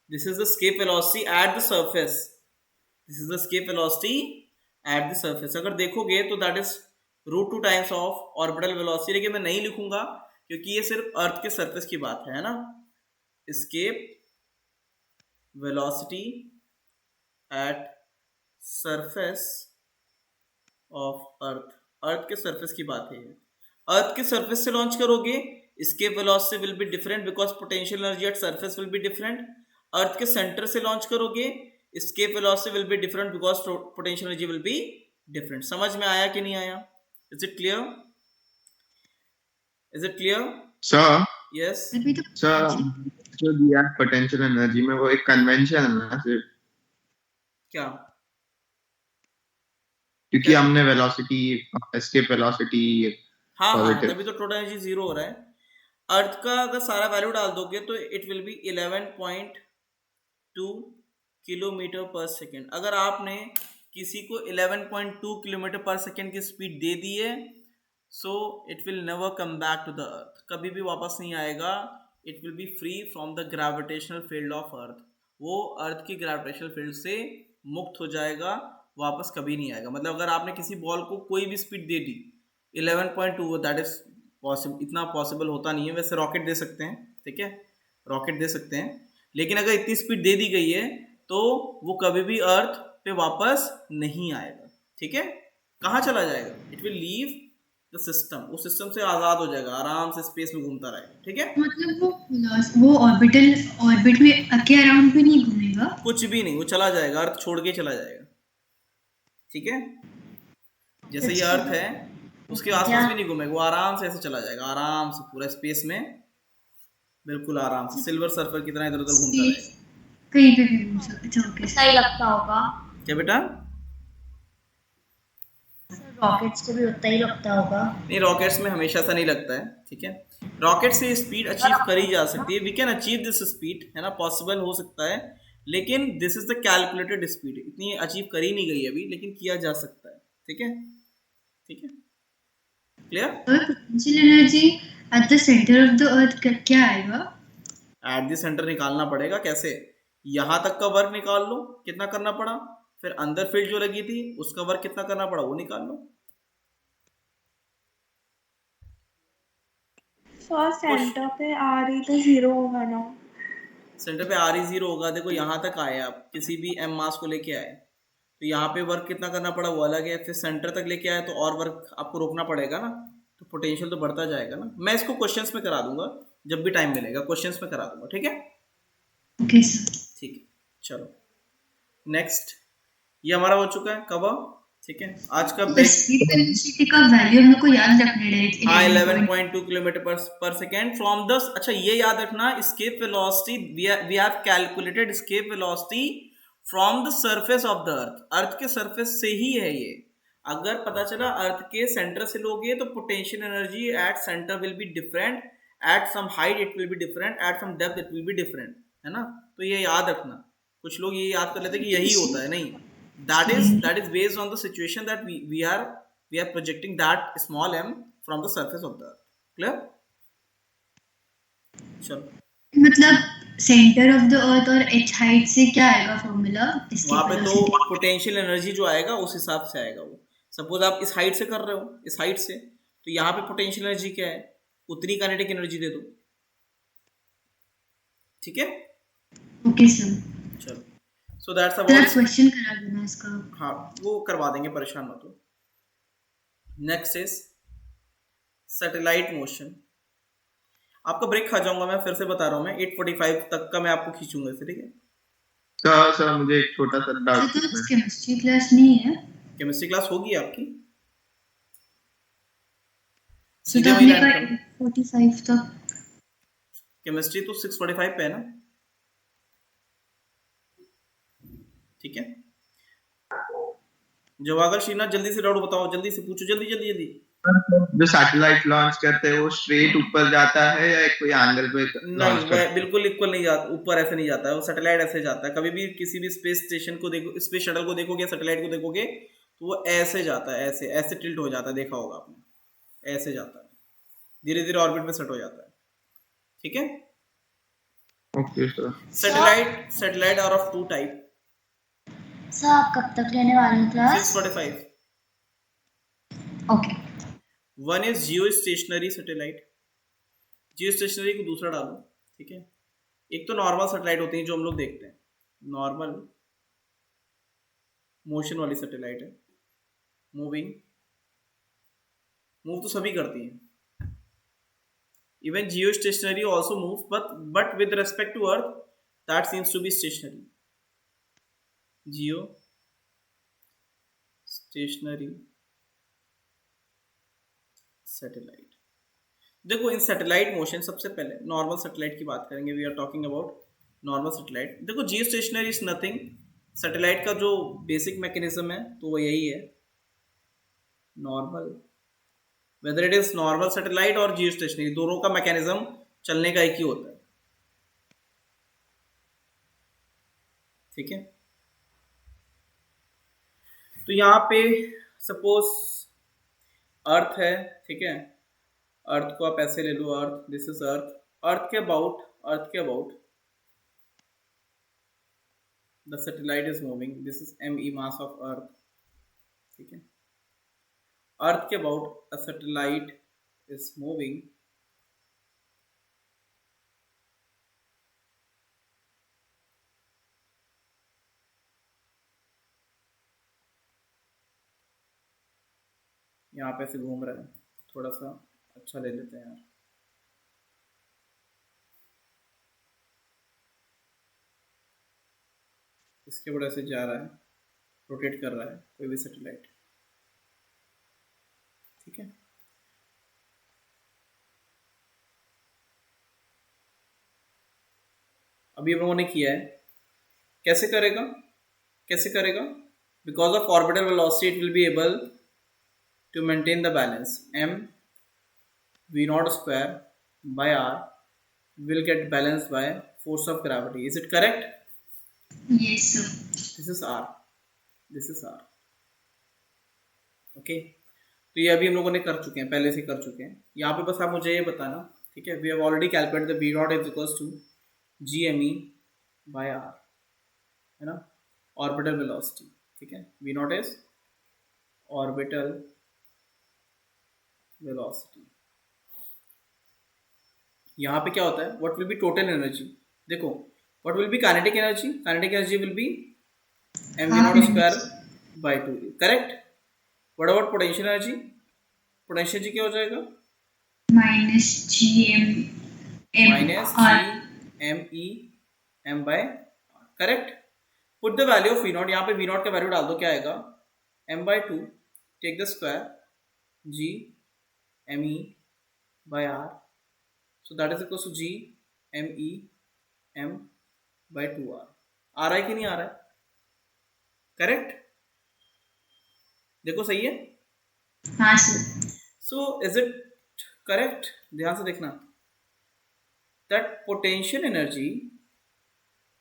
This is the escape velocity at the surface. अगर देखोगे तो that is √2 times of orbital velocity, लेकिन मैं नहीं लिखूंगा क्योंकि ये सिर्फ अर्थ के सरफेस की बात है ना। Escape velocity at surface of earth के सरफेस की बात है। अर्थ के सरफेस से लॉन्च करोगे, escape velocity will be different because potential energy at surface will be different. Earth के सेंटर से लॉन्च करोगे, escape velocity will be different because potential energy will be different. समझ में आया कि नहीं आया? Is it clear? Sir yes. अभी तो सर जो दिया पोटेंशियल एनर्जी में, वो एक कन्वेंशन है ना सिर्फ, क्या? क्योंकि हमने वेलोसिटी, एस्केप वेलोसिटी हाँ, पॉजिटिव। तभी तो टोटल एनर्जी जीरो हो रहा है। अर्थ का अगर सारा वैल्यू डाल दोगे तो इट विल बी 11.2 किलोमीटर पर सेकेंड। अगर आपने किसी को 11.2 किलोमीटर पर सेकेंड की स्पीड दे दी है, so it will never come back to the earth, कभी भी वापस नहीं आएगा। It will be free from the gravitational field of earth, वो अर्थ की ग्रेविटेशनल फील्ड से मुक्त हो जाएगा, वापस कभी नहीं आएगा। मतलब अगर आपने किसी बॉल को कोई भी स्पीड दे दी 11.2, दैट इज पॉसिबल, इतना पॉसिबल होता नहीं है। वैसे रॉकेट दे सकते हैं, ठीक है, रॉकेट दे सकते हैं, लेकिन अगर इतनी स्पीड दे दी गई है तो वो कभी भी अर्थ पे वापस नहीं आएगा। ठीक है, कहाँ चला जाएगा? It will leave the system, उस सिस्टम से आज़ाद हो जाएगा, आराम से स्पेस में घूमता रहेगा। ठीक है, मतलब वो ऑर्बिट में के अराउंड भी नहीं घूमेगा, कुछ भी नहीं, वो चला जाएगा, अर्थ छोड़ के चला जाएगा। ठीक है, जैसे ये अर्थ है उसके आसपास भी नहीं घूमेगा, वो आराम से ऐसे चला जाएगा, आराम से पूरा स्पेस में, बिल्कुल आराम से सिल्वर सर्फर की तरह इधर उधर घूमता रहेगा, कहीं पे भी घूम सकते। ओके, सही लगता होगा। क्या बेटा? रॉकेट्स को भी उतना ही लगता होगा। नहीं, रॉकेट्स में हमेशा सा नहीं लगता है। ठीक है, रॉकेट से स्पीड अचीव करी जा सकती है, we can achieve this speed, है ना, पॉसिबल हो सकता है, लेकिन this is the calculated speed, इतनी अचीव करी नहीं गई अभी, लेकिन किया जा सकता है। ठीक है, ठीक है, clear? Potential energy eight the centre of the अर्थ क्या आएगा? एट द सेंटर निकालना पड़ेगा। कैसे? यहाँ तक का वर्क निकाल लो, कितना करना पड़ा, फिर अंदर फील्ड जो लगी थी उसका वर्क कितना करना पड़ा वो निकाल लो। सेंटर पे RE तो 0 होगा ना? सेंटर पे RE 0 होगा। देखो यहाँ तक आए आप, किसी भी m मास को लेके आए तो यहाँ पे वर्क कितना करना पड़ा वो अलग है, फिर सेंटर तक लेके आए तो और वर्क आपको रोकना पड़ेगा ना, तो पोटेंशियल तो बढ़ता जाएगा ना। मैं इसको क्वेश्चंस में करा दूंगा, जब भी टाइम मिलेगा क्वेश्चंस में करा दूंगा। ठीक है, ओके सर, ठीक है, चलो नेक्स्ट। ये हमारा हो चुका है कब? ठीक है, आज का स्पीड वेलोसिटी का वैल्यू हमको याद रखना है। हाँ, 11.2 किलोमीटर पर सेकेंड फ्रॉम द, अच्छा ये याद रखना, escape velocity we have calculated escape velocity from the surface of the earth, earth के सरफेस से ही है ये। अगर पता चला अर्थ के सेंटर से लोगे तो potential energy at centre will be different at some height it will be different, at some depth it will be different, है ना। तो ये याद रखना, कुछ लोग ये याद कर लेते हैं कि यही होता है, नहीं, that is based on the situation that we are projecting that small m from the surface of the earth. Clear? चलो मतलब सेंटर ऑफ द अर्थ और h हाइट से क्या आएगा फॉर्मूला इसकी वहां पे तो velocity? पोटेंशियल एनर्जी जो आएगा उस हिसाब से आएगा वो। सपोज आप इस हाइट से कर रहे हो, इस हाइट से, तो यहाँ पे पोटेंशियल एनर्जी क्या है, उतनी काइनेटिक एनर्जी दे दो, ठीक है। ओके सर, चलो, so that's sir about, question करा देना इसका। हाँ वो करवा देंगे, परेशान मत हो। Next is satellite motion. आपका ब्रेक खा जाऊंगा मैं, फिर से बता रहा हूँ मैं, 8:45 तक का मैं आपको खींचूंगा इसे, ठीक है। सर मुझे एक छोटा सा डाउट तो केमिस्ट्री क्लास नहीं है? केमिस्ट्री क्लास होगी आपकी, तो सीधे वही आपने लाइन कहा कर। 45 तक। केमिस्ट्री तो 6:45 पे है ना, ठीक है। जवागल श्रीनाथ, जल्दी से डाउट बताओ, जल्दी से पूछो, जल्दी जल्दी जल्दी। जो सैटेलाइट लॉन्च करते हैं वो स्ट्रेट ऊपर जाता है या कोई एंगल पे नहीं, वह बिल्कुल इक्वल नहीं जाता, ऊपर ऐसे नहीं जाता है वो, सैटेलाइट ऐसे जाता है। कभी भी किसी भी स्पेस स्टेशन को देखो, स्पेस शटल को देखोगे, सैटेलाइट को देखोगे, तो वो ऐसे जाता है, ऐसे ऐसे टिल्ट हो जाता है, देखा होगा आपने, ऐसे जाता है, धीरे धीरे ऑर्बिट में सेट हो जाता है, ठीक है। Okay sir. Satellite are of two type. Sir आप कब तक लेने वाले हैं class? 6:45। Okay, one is geostationary satellite, geostationary को दूसरा डालो, ठीक है। एक तो नॉर्मल सैटेलाइट होती है जो हम लोग देखते हैं, नॉर्मल मोशन वाली सैटेलाइट है, मूव तो सभी करती हैं। Even geostationary also move, but with respect to earth that seems to be stationary. Geostationary satellite. देखो इन सैटेलाइट मोशन, सबसे पहले नॉर्मल सैटेलाइट की बात करेंगे, we are talking about normal satellite. देखो geostationary is nothing, satellite का जो बेसिक मैकेनिज्म है तो वो यही है, normal, whether it is normal satellite और जियो स्टेशनरी, दोनों का मैकेनिज्म चलने का एक ही होता है, ठीक है। तो यहाँ पे सपोज अर्थ है, ठीक है, अर्थ को आप ऐसे ले लो, अर्थ, दिस इज अर्थ, अर्थ के about the satellite is moving, this is me mass of अर्थ, ठीक है। अर्थ के about a satellite is moving यहाँ पे से घूम रहा है, थोड़ा सा अच्छा ले लेते हैं यार, इसके वजह से जा रहा है, रोटेट कर रहा है कोई भी सैटेलाइट, ठीक है। अभी हम लोगों ने किया है, कैसे करेगा, because of orbital velocity it will be able to maintain the balance, m v0 square by r will get balanced by force of gravity. Is it correct? Yes sir. this is r okay। तो ये अभी हम लोगों ने कर चुके हैं, पहले से कर चुके हैं। यहाँ पे बस आप मुझे ये बताना, ठीक है, we have already calculated the v0 is equals to gme by r, है ना, ऑर्बिटल वेलोसिटी, ठीक है। v0 is orbital velocity. यहाँ पे क्या होता है, what will be total energy, देखो what will be kinetic energy will be mv0 square by 2, correct. What about potential energy, potential energy क्या हो जाएगा, minus GME m by, correct. Put the value of v0, यहाँ पे v0 का वैल्यू डाल दो, क्या आएगा, m by 2, take the square GME by r, so that is equals to GME m by 2r। आ रहा है कि नहीं आ रहा है, करेक्ट, देखो सही है। हाँ sir. So is it correct, ध्यान से देखना, that potential energy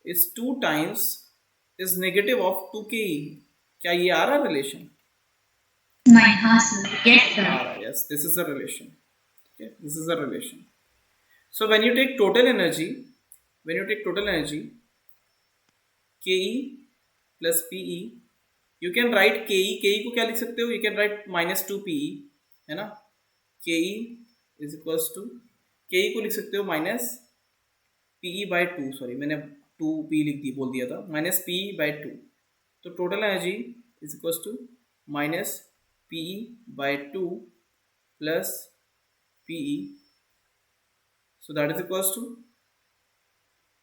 is 2 times is negative of 2 ke. क्या ये आ रहा रिलेशन? नहीं, हाँ सर, यस आ सर। रहा, yes, this is a relation. Okay, this is a relation. So when you take total energy, ke plus pe, you can write ke को क्या लिख सकते हो? You can write minus 2 pe, है ना? ke is equals to, ke को लिख सकते हो minus pe by 2, सॉरी मैंने 2p बोल दिया था, minus pe by 2. तो total energy is equals to minus P by 2 plus PE, so that is equals to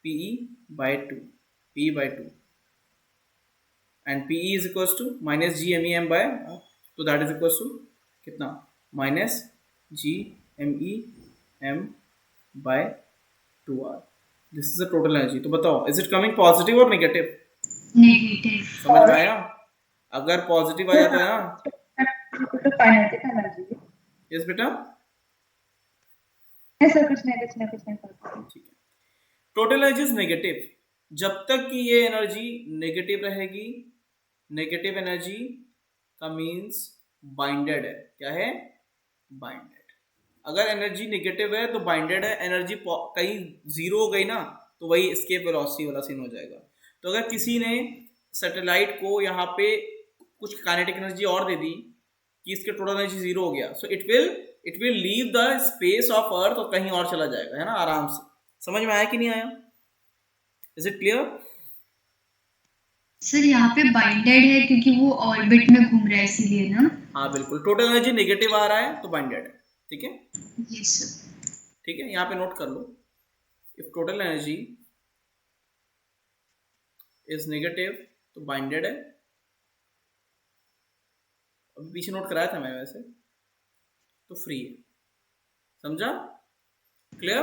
PE by 2 and PE is equals to minus G M E M by, तो दैट इज इक्वल्स टू कितना? Minus G M E M by 2r. This is the total energy. तो बताओ, इज इट कमिंग पॉजिटिव और नेगेटिव? नेगेटिव। समझ में आया? अगर पॉजिटिव आ जाता है ना, काइनेटिक एनर्जी। यस बेटा, नहीं सर, कुछ नहीं। ठीक है. Total energy is negative. जब तक कि ये एनर्जी नेगेटिव रहेगी, नेगेटिव एनर्जी का मीन्स बाइंडेड है. क्या है? बाइंडेड. अगर एनर्जी नेगेटिव है तो बाइंडेड है. एनर्जी कहीं जीरो हो गई ना, तो वही एस्केप वेलोसिटी वाला सीन हो जाएगा. तो अगर किसी ने सैटेलाइट को यहाँ पे कुछ काइनेटिक एनर्जी और दे दी कि इसके टोटल एनर्जी जीरो हो गया, सो it will leave the space of earth और कहीं और चला जाएगा, है ना, आराम से. समझ में आया कि नहीं आया? Is it clear? सर यहाँ पे बाइंडेड है क्योंकि वो ऑर्बिट में घूम रहा है, इसीलिए ना? हाँ बिल्कुल, टोटल एनर्जी नेगेटिव आ रहा है तो बाइंडेड है. ठीक है, यस सर। ठीक है, यहाँ पे नोट कर लो. If total energy is negative तो बाइंडेड है. अभी पीछे नोट कराया था मैं वैसे, तो फ्री है. समझा? क्लियर?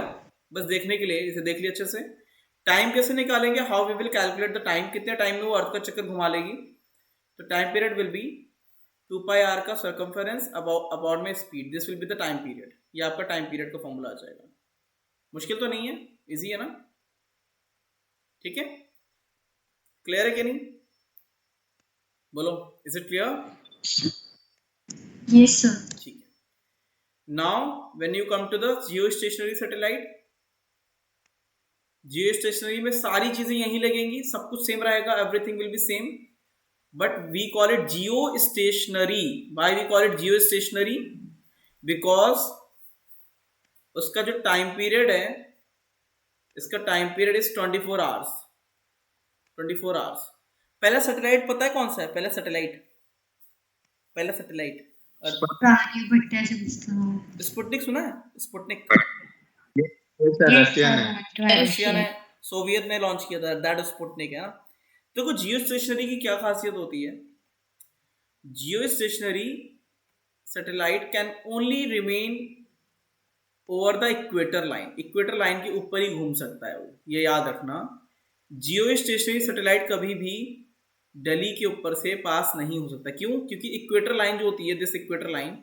बस देखने के लिए इसे देख लिया अच्छे से. टाइम कैसे निकालेंगे? How we will calculate the time. कितने टाइम में वो अर्थ का चक्कर घुमा लेगी? तो time period will be 2 pi R का सर्कमफेरेंस अपॉन में speed. This will be the time period. ये आपका टाइम पीरियड का फॉर्मूला आ जाएगा. मुश्किल तो नहीं है, इजी है ना? ठीक है, क्लियर है कि नहीं? बोलो, is it clear? Yes sir. ठीक है. Now when you come to the geostationary satellite, geostationary में सारी चीजें यहीं लगेंगी, सब कुछ सेम रहेगा, everything will be same, but we call it geostationary. Why we call it geostationary? Because उसका जो टाइम पीरियड है, इसका time period is 24 hours. 24 hours. पहला सैटेलाइट पता है कौन सा है? पहला सैटेलाइट आर्यभट्ट ऐसे कुछ था। स्पुतनिक सुना है? स्पुतनिक रशियन है. रशियन है, सोवियत ने लॉन्च किया था, दैट स्पुतनिक है ना. देखो जियो स्टेशनरी की क्या खासियत होती है? जियो stationery satellite can only remain over the equator line. Equator line के ऊपर ही घूम सकता है वो, ये याद रखना. जियो स्टेशनरी सैटेलाइट कभी भी दिल्ली के ऊपर से पास नहीं हो सकता. क्यों? क्योंकि इक्वेटर लाइन जो होती है, दिस इक्वेटर लाइन,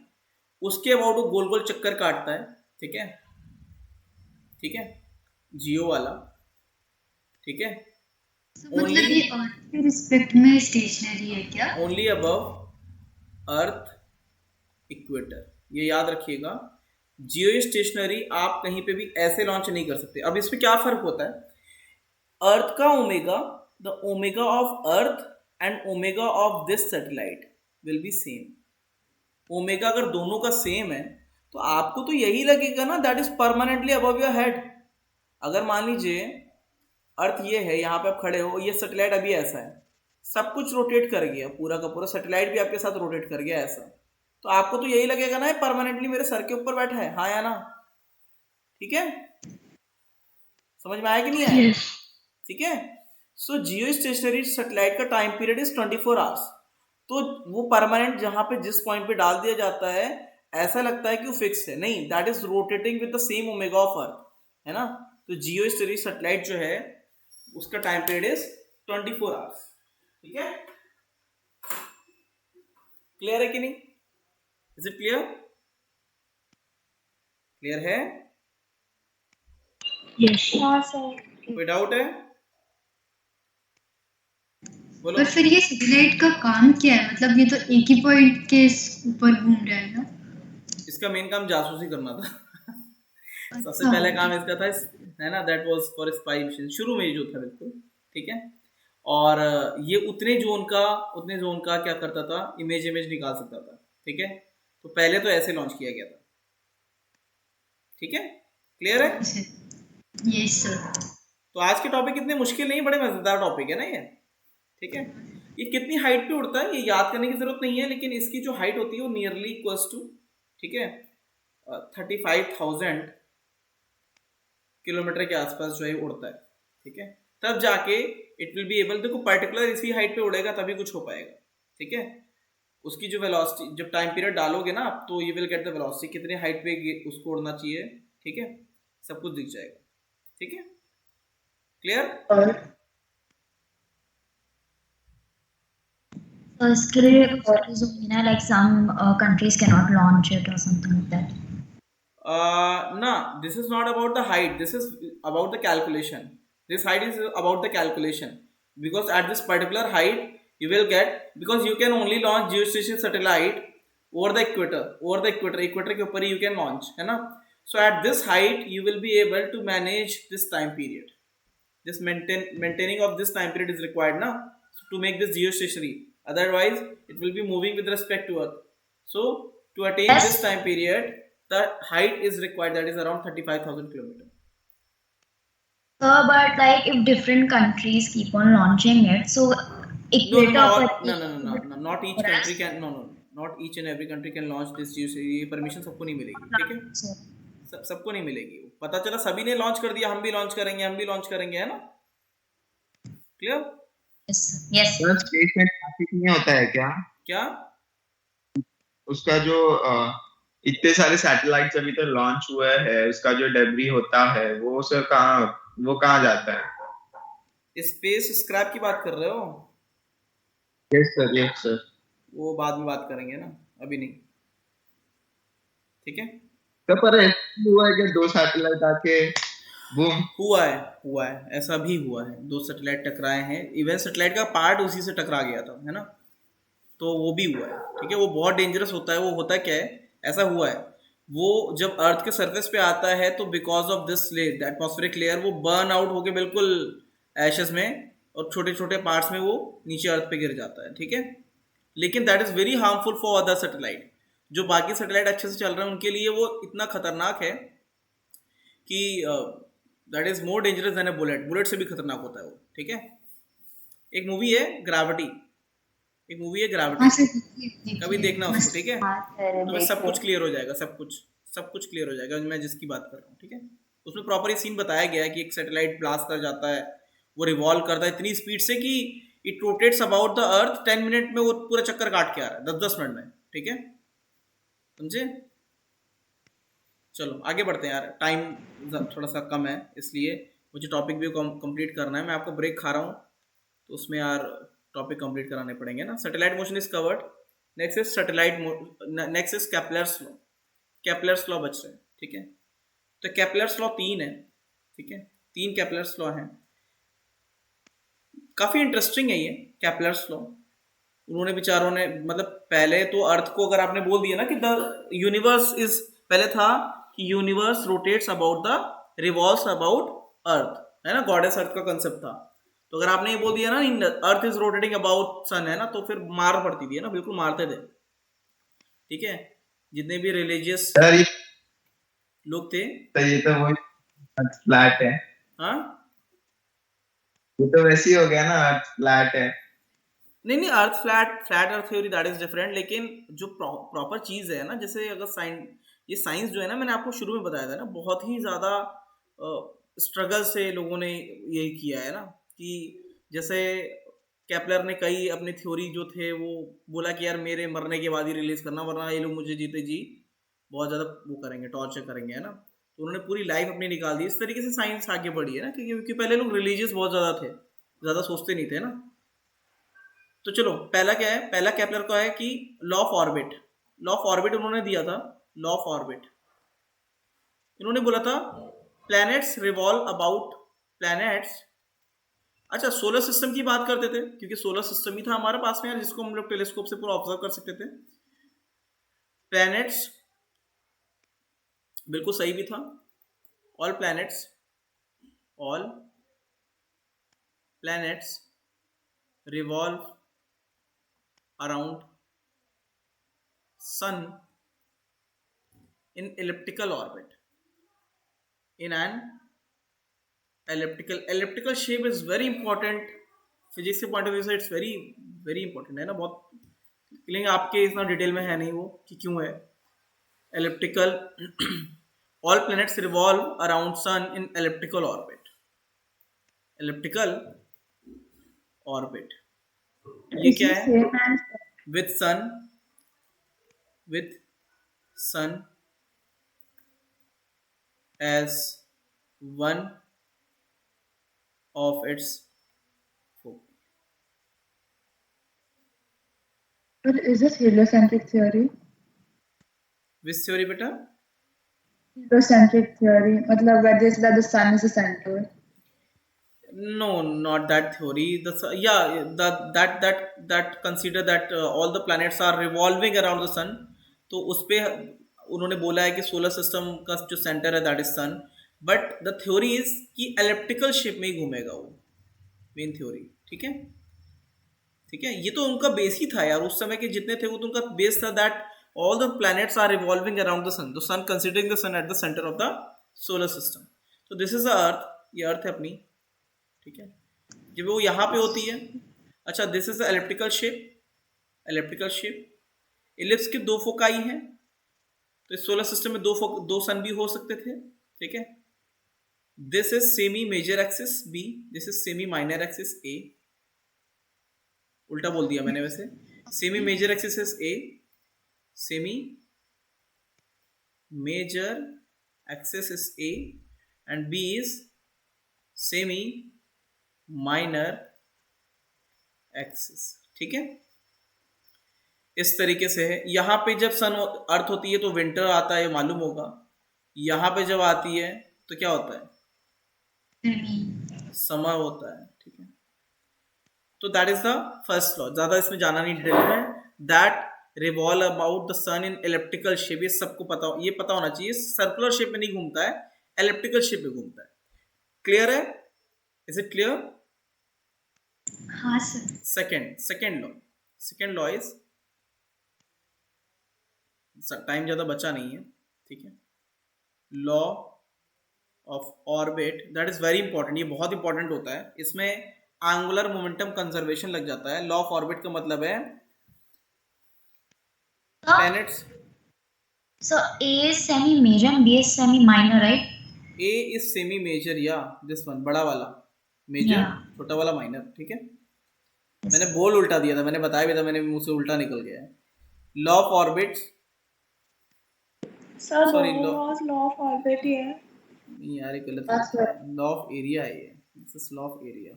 उसके अबाउट वो गोल गोल चक्कर काटता है. ठीक है, ठीक है, जियो वाला. ठीक है, मतलब ये अर्थ के रिस्पेक्ट में स्टेशनरी है क्या? ओनली अबव अर्थ इक्वेटर, ये याद रखिएगा. जियो स्टेशनरी आप कहीं पे भी ऐसे लॉन्च नहीं कर सकते. अब इसमें क्या फर्क होता है? अर्थ का omega, the omega of earth and omega of this satellite will be same. Omega अगर दोनों का सेम है तो आपको तो यही लगेगा ना, that is permanently above your head. अगर मान लीजिए अर्थ ये है, यहाँ पे आप खड़े हो, ये सैटेलाइट अभी ऐसा है, सब कुछ रोटेट कर गया, पूरा का पूरा सैटेलाइट भी आपके साथ रोटेट कर गया ऐसा, तो आपको तो यही लगेगा ना, परमानेंटली मेरे सर के ऊपर बैठा है. हाँ या ना? ठीक है, समझ में आया कि नहीं आया? ठीक है. सो जियो स्टेशनरी सैटेलाइट का टाइम पीरियड इज 24 आवर्स. तो वो परमानेंट जहां पे जिस पॉइंट पे डाल दिया जाता है, ऐसा लगता है कि वो फिक्स है, नहीं, that is rotating with the same omega of earth, है ना. तो जियो स्टेशनरी सैटेलाइट जो है उसका टाइम पीरियड इज 24 आवर्स. ठीक है, क्लियर है कि नहीं? Is it clear? क्लियर है? यस हाँ सर। कोई डाउट है? बोलो। पर फिर ये सैटेलाइट का काम क्या है? मतलब ये तो एक ही पॉइंट के ऊपर घूम रहा है ना? इसका मेन काम जासूसी करना था। सबसे अच्छा, पहले काम इसका था, है ना, that was for spy mission, शुरू में ही जो था, बिल्कुल ठीक है। और ये उतने जोन का क्या करता था, इमेज निकाल सकता था, ठीक है। तो पहले तो ऐसे लॉन्च किया गया था, ठीक है, क्लियर है? Yes sir. तो आज के टॉपिक इतने मुश्किल नहीं, बड़े मजेदार टॉपिक है ना ये, ठीक है। ये कितनी हाइट पे उड़ता है ये याद करने की जरूरत नहीं है, लेकिन इसकी जो हाइट होती है वो नियरली इक्वल्स टू, ठीक है, 35,000 किलोमीटर के आसपास जो है उड़ता है, ठीक है। तब जाके इट विल बी एबल, देखो पर्टिकुलर इसी हाइट पे उड़ेगा तभी कुछ हो पाएगा, ठीक है। उसकी जो वेलोसिटी, जब टाइम पीरियड डालोगे ना आप, तो you will get the velocity, कितने हाइट पे उसको उड़ना चाहिए, ठीक है, सब कुछ दिख जाएगा, ठीक है, क्लियर? So इसके लिए reason है ना, like some countries cannot launch it or something like that. No, this is not about the height, this is about the calculation. This height is about the calculation, because at this particular height you will get, because you can only launch geostationary satellite over the equator के ऊपर ही you can launch, है ना। So at this height you will be able to manage this time period, this maintaining of this time period is required now, so to make this geostationary, otherwise it will be moving with respect to earth. So to attain Yes. this time period, the height is required, that is around 35,000 kilometers. But like if different countries keep on launching it, so equator Not each country can, not each and every country can launch this geostationary, ये permission सबको नहीं मिलेगी, ठीक है, सबको नहीं मिलेगी। पता चला सभी ने लॉन्च कर दिया, हम भी लॉन्च करेंगे, है ना, क्लियर? Yes. स्पेस में ट्रैफिक नहीं होता है क्या? क्या उसका जो इतने सारे सैटेलाइट्स अभी तक लॉन्च हुए हैं, उसका जो डेब्री होता है वो सर कहाँ जाता है? स्पेस स्क्रैप की बात कर रहे हो? Yes sir. वो बाद में बात करेंगे ना, अभी नहीं, ठीक है। तो पर ऐसा हुआ है कि 2 सैटेलाइट आके बूम, हुआ है, ऐसा भी हुआ है, 2 सैटेलाइट टकराए हैं, इवन सैटेलाइट का पार्ट उसी से टकरा गया था, है ना, तो वो भी हुआ है, ठीक है। वो बहुत डेंजरस होता है, वो होता क्या है, ऐसा हुआ है, वो जब अर्थ के सरफेस पे आता है तो because of this layer, atmospheric layer, वो बर्न आउट होके बिल्कुल एशेस में और छोटे छोटे पार्ट्स में वो नीचे अर्थ पे गिर जाता है, ठीक है। लेकिन that is very harmful for other satellite, जो बाकी सैटेलाइट अच्छे से चल रहे हैं उनके लिए वो इतना खतरनाक है कि that is more dangerous than A bullet से भी खतरनाक होता है वो, ठीक है। एक मूवी है ग्रेविटी, कभी देखना उसको, ठीक है, तो सब कुछ क्लियर हो जाएगा, सब कुछ क्लियर हो जाएगा, मैं जिसकी बात कर रहा हूँ, ठीक है। उसमें प्रॉपर ये सीन बताया गया है कि एक सैटेलाइट ब्लास्ट कर जाता है, वो रिवॉल्व करता है इतनी स्पीड से कि it rotates about the earth 10 minute में, वो पूरा चक्कर काट के आ रहा है 10-10 मिनट में, ठीक है, समझे। चलो आगे बढ़ते हैं यार, टाइम थोड़ा सा कम है, इसलिए मुझे टॉपिक भी कंप्लीट करना है। मैं आपको ब्रेक खा रहा हूँ, तो उसमें यार टॉपिक कंप्लीट कराने पड़ेंगे ना। Satellite motion is covered, next is Kepler's law बच रहे हैं, ठीक है। तो केपलर्स लॉ 3 है, ठीक है, 3 केपलर्स लॉ हैं, काफी इंटरेस्टिंग है ये केपलर्स लॉ। उन्होंने बेचारों ने, मतलब पहले तो अर्थ को अगर आपने बोल दिया ना कि द यूनिवर्स इज, पहले था कि universe rotates about the, revolves about earth, है ना, गॉडेस अर्थ का कंसेप्ट था। तो अगर आपने ये बोल दिया ना earth is rotating about sun, है ना, तो फिर मार पड़ती थी, है ना, बिल्कुल मारते थे, ठीक है, जितने भी रिलीजियस लोग थे। तो ये तो वही फ्लैट है, हाँ, ये तो वैसे ही हो गया ना, अर्थ फ्लैट है। नहीं, earth flat earth theory that is different, लेकिन जो प्रॉपर चीज है ना, जैसे अगर ये साइंस जो है ना, मैंने आपको शुरू में बताया था ना, बहुत ही ज्यादा स्ट्रगल से लोगों ने यही किया है ना, कि जैसे केपलर ने कई अपने थ्योरी जो थे वो बोला कि यार मेरे मरने के बाद ही रिलीज करना, वरना ये लोग मुझे जीते जी बहुत ज्यादा वो करेंगे, टॉर्चर करेंगे, है ना। तो उन्होंने पूरी लाइफ अपनी निकाल दी, इस तरीके से साइंस आगे बढ़ी है ना, क्योंकि पहले लोग रिलीजियस बहुत ज्यादा थे, ज्यादा सोचते नहीं थे ना। तो चलो पहला क्या है, पहला केपलर का है कि लॉ ऑफ ऑर्बिट उन्होंने दिया था, लॉ ऑफ ऑर्बिट। इन्होंने बोला था प्लैनेट्स रिवॉल्व अबाउट प्लैनेट्स। अच्छा, सोलर सिस्टम की बात करते थे क्योंकि सोलर सिस्टम ही था हमारे पास में यार, जिसको हम लोग टेलीस्कोप से पूरा ऑब्जर्व कर सकते थे। प्लैनेट्स बिल्कुल सही भी था। All planets revolve around sun in elliptical orbit. In an elliptical shape is very important physics के पॉइंट ऑफ व्यू से। इट्स वेरी वेरी इंपॉर्टेंट है ना, बहुत। लेकिन आपके इतना डिटेल में है नहीं वो कि क्यों है elliptical. All planets revolve around sun in elliptical orbit. Elliptical orbit ये Is क्या the है? same as with sun as one of its foci. but is this heliocentric theory? Which theory, beta? Heliocentric theory, matlab where they say that the sun is the center. No, not that theory. That consider that all the planets are revolving around the sun. तो उस पे उन्होंने बोला है कि सोलर सिस्टम का जो सेंटर है that is sun, but the theory is कि एलिप्टिकल शेप में ही घूमेगा वो, मेन थ्योरी। ठीक है, ठीक है, ये तो उनका बेस ही था यार, उस समय के जितने थे वो तो उनका बेस था that all the planets are revolving around the sun considering the sun at the centre of the solar system. तो दिस इज द अर्थ, ये अर्थ है अपनी। ठीक है, जब वो यहाँ पे होती है। अच्छा, this is the elliptical shape. Ellipse के दो फोकाई हैं, तो इस सोलर सिस्टम में दो सन भी हो सकते थे। ठीक है, this is semi major axis B, this is semi minor axis A. उल्टा बोल दिया मैंने वैसे। Semi major axis is A, semi major axis is A and B is semi minor axis. ठीक है, इस तरीके से है। यहाँ पे जब सन अर्थ होती है तो विंटर आता है, मालूम होगा। यहाँ पे जब आती है तो क्या होता है? समर होता है। ठीक है, तो that is the first law. ज्यादा इसमें जाना नहीं डिटेल में। That revolve about the sun in elliptical shape, ये सबको पता, ये पता होना चाहिए। सर्कुलर शेप में नहीं घूमता है, एलिप्टिकल शेप में घूमता है। क्लियर है? Is it clear? हाँ sir. Second law is, time ज्यादा बचा नहीं है। ठीक है, law of orbit, that is very important, ये बहुत इंपॉर्टेंट होता है। इसमें एंगुलर मोमेंटम कंजर्वेशन लग जाता है। लॉ ऑफ ऑर्बिट का मतलब है planets. So A is semi major and B is semi minor, right? A is semi major, या दिस वन बड़ा वाला मेजर, Yeah. छोटा वाला माइनर। ठीक है, मैंने बोल उल्टा दिया था, मैंने बताया भी था, मैंने मुंह से उल्टा निकल गया है। Law of orbits, sir Sorry, दोनों law- laws law of orbit ही है। नहीं यार, ये गलत That's है। right. लॉ ऑफ एरिया है ये, this is law of area.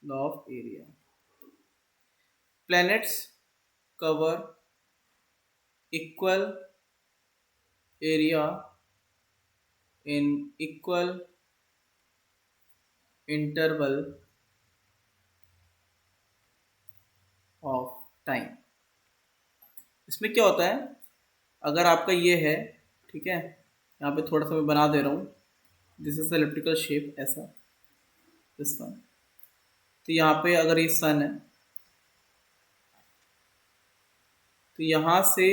Law of area, planets cover equal area in equal interval of time। इसमें क्या होता है, अगर आपका ये है, ठीक है, यहाँ पे थोड़ा सा मैं बना दे रहा हूँ, दिस इज एलिप्टिकल शेप ऐसा, दिस वन। तो यहाँ पे अगर ये सन है तो यहाँ से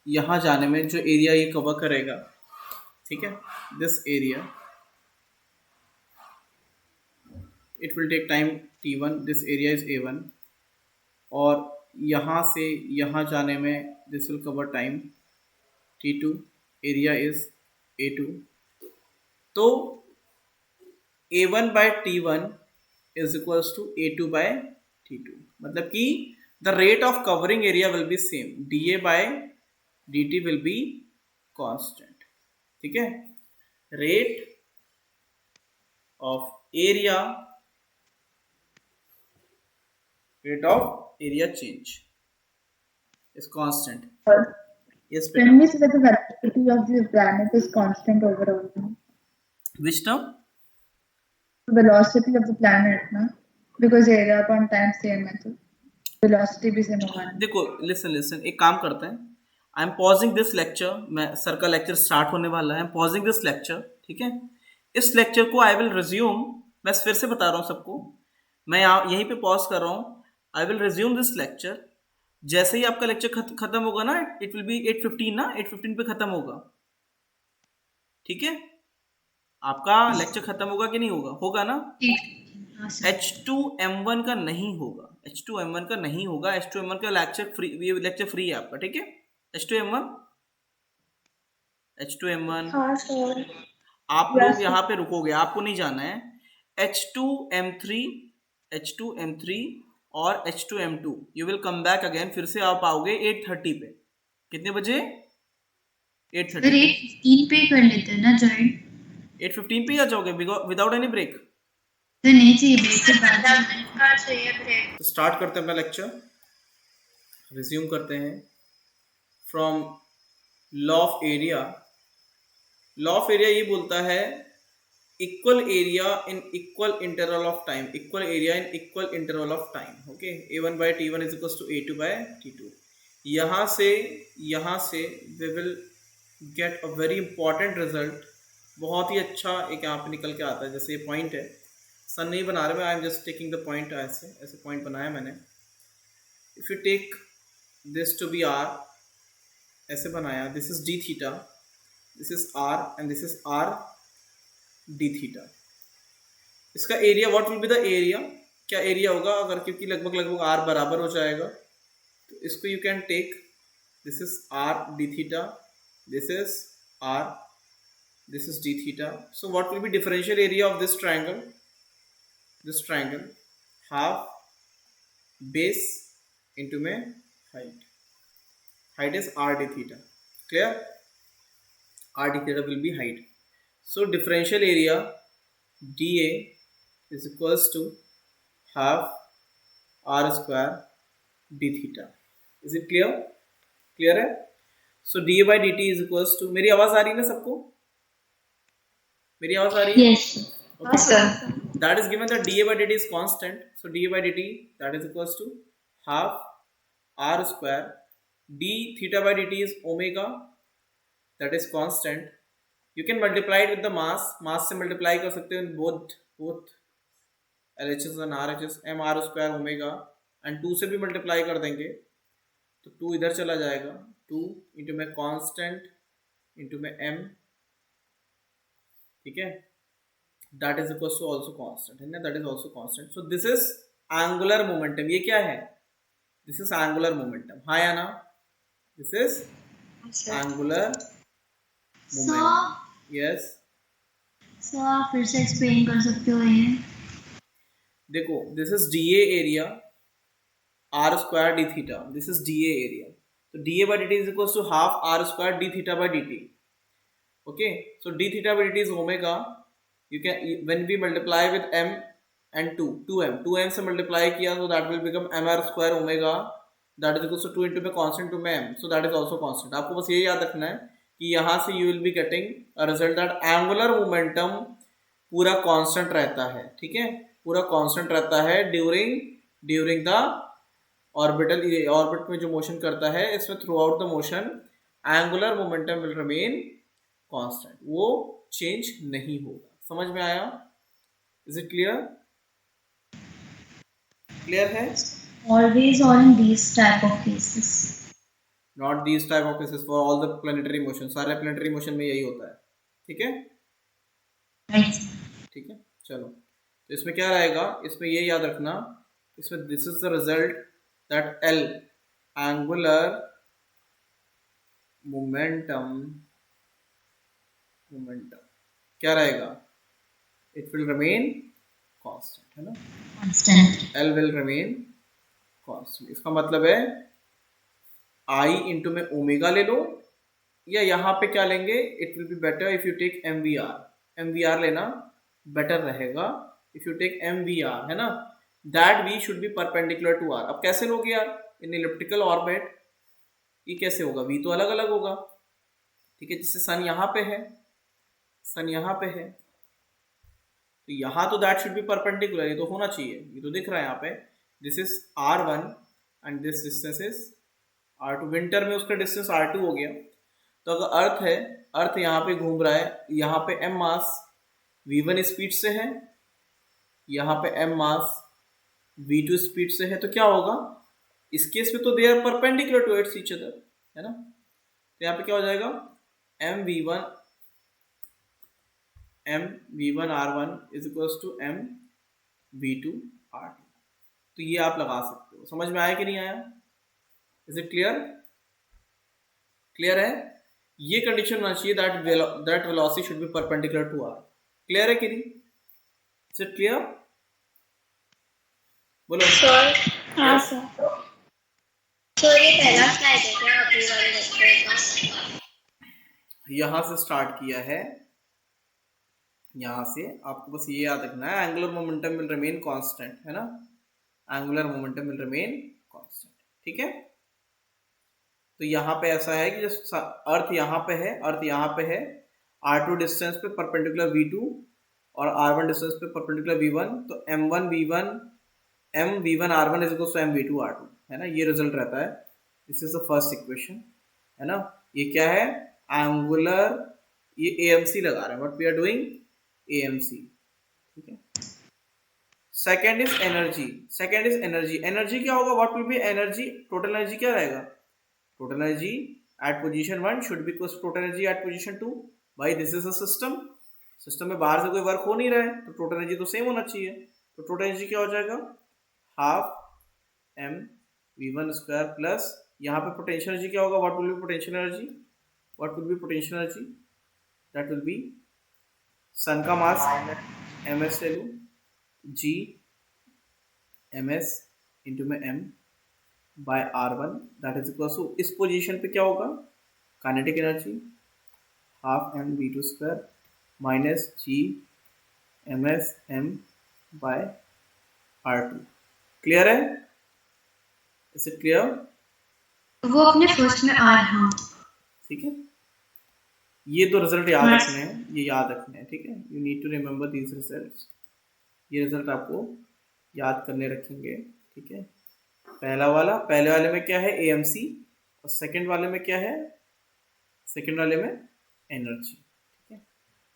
यहाँ जाने में जो एरिया ये कवर करेगा, ठीक है, this area, it will take time t1, this area is a1, और यहाँ से यहाँ जाने में this will cover time t2, area is a2। तो a1 by t1 is equals to a2 by t2, मतलब कि the rate of covering area will be same, dA by dt will be constant. ठीक है, rate of area change is constant. Yes, Can beta. we say that the velocity of the planet is constant overall? Which term? The velocity of the planet, ना? Because area upon time same है तो velocity भी same होगा ना? देखो, लिसन, एक काम करते हैं, I am pausing this lecture, मैं सर का लेक्चर स्टार्ट होने वाला है, I am pausing this lecture, ठीक है। इस लेक्चर को आई विल रिज्यूम, मैं फिर से बता रहा हूँ सबको, मैं यहाँ यहीं पे पॉज कर रहा हूँ, I will resume this lecture. जैसे ही आपका लेक्चर खत्म होगा ना, इट विल बी 8:15 ना, 8:15 पे खत्म होगा, ठीक है। आपका लेक्चर खत्म होगा कि नहीं होगा? होगा ना। हाँ सर। H2M1 का नहीं होगा, H2M1 का नहीं होगा, H2M1 का लेक्चर फ्री, ये लेक्चर फ्री है आपका, ठीक है। H2M1 हाँ सर। आप Yes, लोग यहाँ पे रुकोगे, आपको नहीं जाना है। H2M3 और H2M2 you will come back again, फिर से आप आओगे 8:30 पे। कितने बजे? 8:30 फिर पे। 8:15 पे कर लेते हैं ना ज्वाइन। 8:15 पे ही आ जाओगे विदाउट एनी ब्रेक। तो नहीं चाहिए ब्रेक के बाद। तो स्टार्ट करते हैं अपना लेक्चर, रिज्यूम करते हैं from law of area. Law of area ये बोलता है equal area in equal interval of time, equal area in equal interval of time, okay. A1/T1 is equal to A2/T2। यहाँ से we will get a very important result, बहुत ही अच्छा एक यहाँ पे निकल के आता है। जैसे ये पॉइंट है, सन नहीं बना रहे मैं, I am just taking the point, ऐसे पॉइंट बनाया मैंने। If you take this to be R, ऐसे बनाया, this is D theta, this is R and this is R D theta. इसका area, what will be the area, क्या एरिया होगा अगर, क्योंकि लगभग आर बराबर हो जाएगा, तो इसको you can take, this is R D theta, this is R, this is D theta. So what will be differential area of this triangle? This triangle, half base into में height is r d theta, clear? R d theta will be height. So differential area dA is equals to half r square d theta. Is it clear? Clear है? So dA by dt is equals to, मेरी आवाज आ रही है ना सबको? मेरी आवाज आ रही है? Yes. Okay. Sir. That is given that dA by dt is constant, so dA by dt that is equals to half r square, d theta by dt is omega, that is constant. You can multiply it with the mass से multiply कर सकते हो both LHS and RHS, m r square omega, and 2 से भी multiply कर देंगे तो 2 इधर चला जाएगा, 2 into में constant into में m, ठीक है, that is equals to also constant है ना, that is also constant. So this is angular momentum. ये क्या है? This is angular momentum, हाँ या ना? This is angular momentum. Yes. Sir आप फिर से एक्सप्लेन कर सकते हो ये? देखो, this is dA area r square d theta, this is dA area, so dA by dt is equals to half r square d theta by dt, okay. So d theta by dt is omega, you can, when we multiply with m and 2m से multiply किया, so that will become mr square omega, that is equals to 2 into में constant to में m, so that is also constant. आपको बस ये याद रखना है कि यहाँ से you will be getting a result that angular momentum पूरा constant रहता है, ठीक है, पूरा constant रहता है during the ऑर्बिट में जो मोशन करता है, इसमें through out the motion angular momentum will remain constant, वो चेंज नहीं होगा। समझ में आया? Is it clear? क्लियर है? Always or in these type of cases. Not these type of cases, for all the planetary motion, सारे प्लेनेटरी मोशन में यही होता है, ठीक है, Right. ठीक है। चलो, तो इसमें क्या रहेगा, इसमें ये याद रखना, इसमें this is the result that L angular momentum क्या रहेगा? इट विल रिमेन कांस्टेंट, है ना, Constant. L will remain constant. इसका मतलब है I इंटू में ओमेगा ले लो, या यहाँ पे क्या लेंगे, it will be better if you take MVR लेना बेटर रहेगा, इफ यू टेक MVR, है ना, that V should be perpendicular to R। अब कैसे लोगे यार, इन इलिप्टिकल ऑर्बिट ये कैसे होगा, v तो अलग अलग होगा, ठीक है। जिससे सन यहाँ पे है, सन यहाँ पे है, तो यहाँ तो दैट शुड बी परपेंडिकुलर, ये तो होना चाहिए, ये तो दिख रहा है यहाँ पे। This is r1 and this distance is r2। Winter में उसका डिस्टेंस r2 हो गया। तो अगर अर्थ है, अर्थ यहाँ पे घूम रहा है, यहाँ पे m मास v1 स्पीड से है, यहाँ पे m मास v2 स्पीड से है, तो क्या होगा इस केस में, तो they are perpendicular towards each other, है ना। तो यहाँ पे क्या हो जाएगा, m v1 r1 is equals to m v2 r2। तो ये आप लगा सकते हो। समझ में आया कि नहीं आया? Is it clear? क्लियर है? ये कंडीशन होना चाहिए that velocity should be perpendicular to r। Clear है कि नहीं? Is it clear? बोलो सर। हाँ Yes. सर। सर ये पहला स्लाइड है क्या अभी वाले लेक्चर का? यहाँ से स्टार्ट किया है, यहाँ से आपको बस ये याद रखना है, angular momentum will remain constant, है ना, angular momentum will remain constant, ठीक है। तो यहाँ पे ऐसा है कि जब अर्थ यहाँ पे है, अर्थ यहाँ पे है, r2 डिस्टेंस पे परपेंडिकुलर v2 और r1 डिस्टेंस पे परपेंडिकुलर v1, तो m v1 r1 is equal to m v2 r2, है ना, ये रिजल्ट रहता है। This is the first equation, है ना। ये क्या है, एंगुलर, ये AMC लगा रहे हैं, what we are doing, AMC, ठीक है। Second is energy, second is energy. Energy क्या होगा, what will be energy, total energy क्या रहेगा, total energy at position 1 should be equal to total energy at position 2। भाई this is a system, system में बाहर से कोई वर्क हो नहीं रहा है, तो टोटल एनर्जी तो सेम होना चाहिए। तो टोटल एनर्जी क्या हो जाएगा, half m v1 square plus, यहाँ पे पोटेंशियल एनर्जी क्या होगा, what will be potential energy, what will be potential energy, that will be sun का मास ms ले लूँ, g ms इंटू में m by r1, that is equal to, इस पोजीशन पे क्या होगा, kinetic energy half m v2 square minus g ms m by r2। Clear है? Is it clear? वो अपने फर्स्ट में आ रहा, ठीक है। ये दो रिजल्ट याद रखने हैं, ये याद रखने हैं, ठीक है। You need to remember these results, ये रिजल्ट आपको याद करने रखेंगे, ठीक है। पहला वाला, पहले वाले में क्या है, AMC, और सेकंड वाले में क्या है, सेकंड वाले में एनर्जी, ठीक है।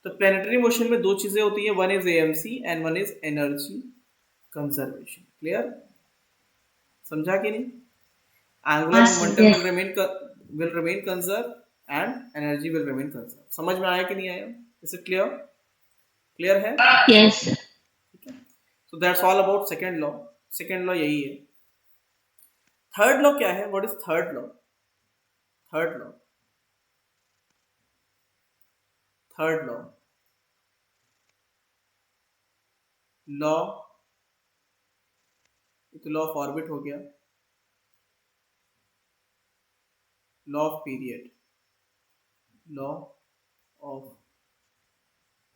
तो प्लैनेटरी मोशन में दो चीजें होती हैं, one is AMC and one is energy conservation. Clear? समझा कि नहीं? Angular momentum will remain conserved and energy will remain conserved। समझ में आया कि नहीं आया? Is it clear? क्लियर है? Yes. ठीक है। So that's all about second law. Second law यही है। थर्ड लॉ क्या है? What is third law? Third law, third law, law, तो लॉ ऑफ ऑर्बिट हो गया, law of period, law of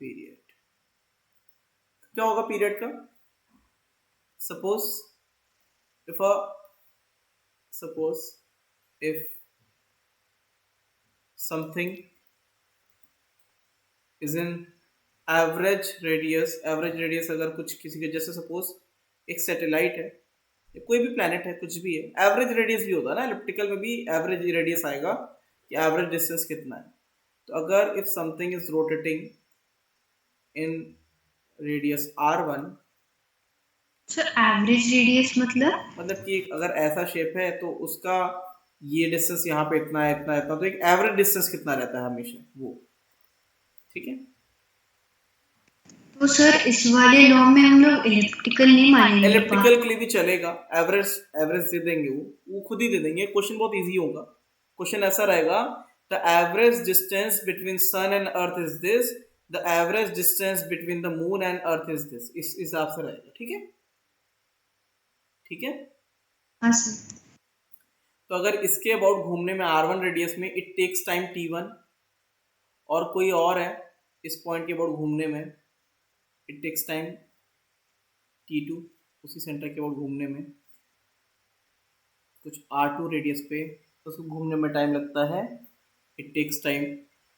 period. क्या होगा पीरियड का? Suppose if something is in average radius, अगर कुछ किसी के, जैसे सपोज एक सैटेलाइट है या कोई भी प्लैनेट है, कुछ भी है, एवरेज रेडियस भी होता है ना, एलिप्टिकल में भी एवरेज रेडियस आएगा कि एवरेज डिस्टेंस कितना है। तो अगर if something is rotating in radius r1, sir average radius मतलब कि अगर ऐसा शेप है तो उसका ये डिस्टेंस यहाँ पे इतना है, इतना इतना, तो एक एवरेज डिस्टेंस कितना रहता है हमेशा वो, ठीक है। तो सर इस वाले लॉ में हम लोग इलिप्टिकल नहीं मानेंगे, इलिप्टिकल के लिए भी चलेगा, एवरेज एवरेज दे देंगे, वो खुद ही दे देंगे। क्वेश्चन बहुत इजी होगा। क्वेश्चन ऐसा रहेगा, the average distance between sun and earth is this, the average distance between the moon and earth is this, इस हिसाब से रहेगा, ठीक है, ठीक है। हाँ सर। तो अगर इसके अबाउट घूमने में r1 रेडियस में इट टेक्स टाइम t1, और कोई और है इस पॉइंट के अबाउट घूमने में इट टेक्स टाइम t2, उसी सेंटर के अबाउट घूमने में कुछ r2 रेडियस पे तो उसको घूमने में टाइम लगता है, it takes time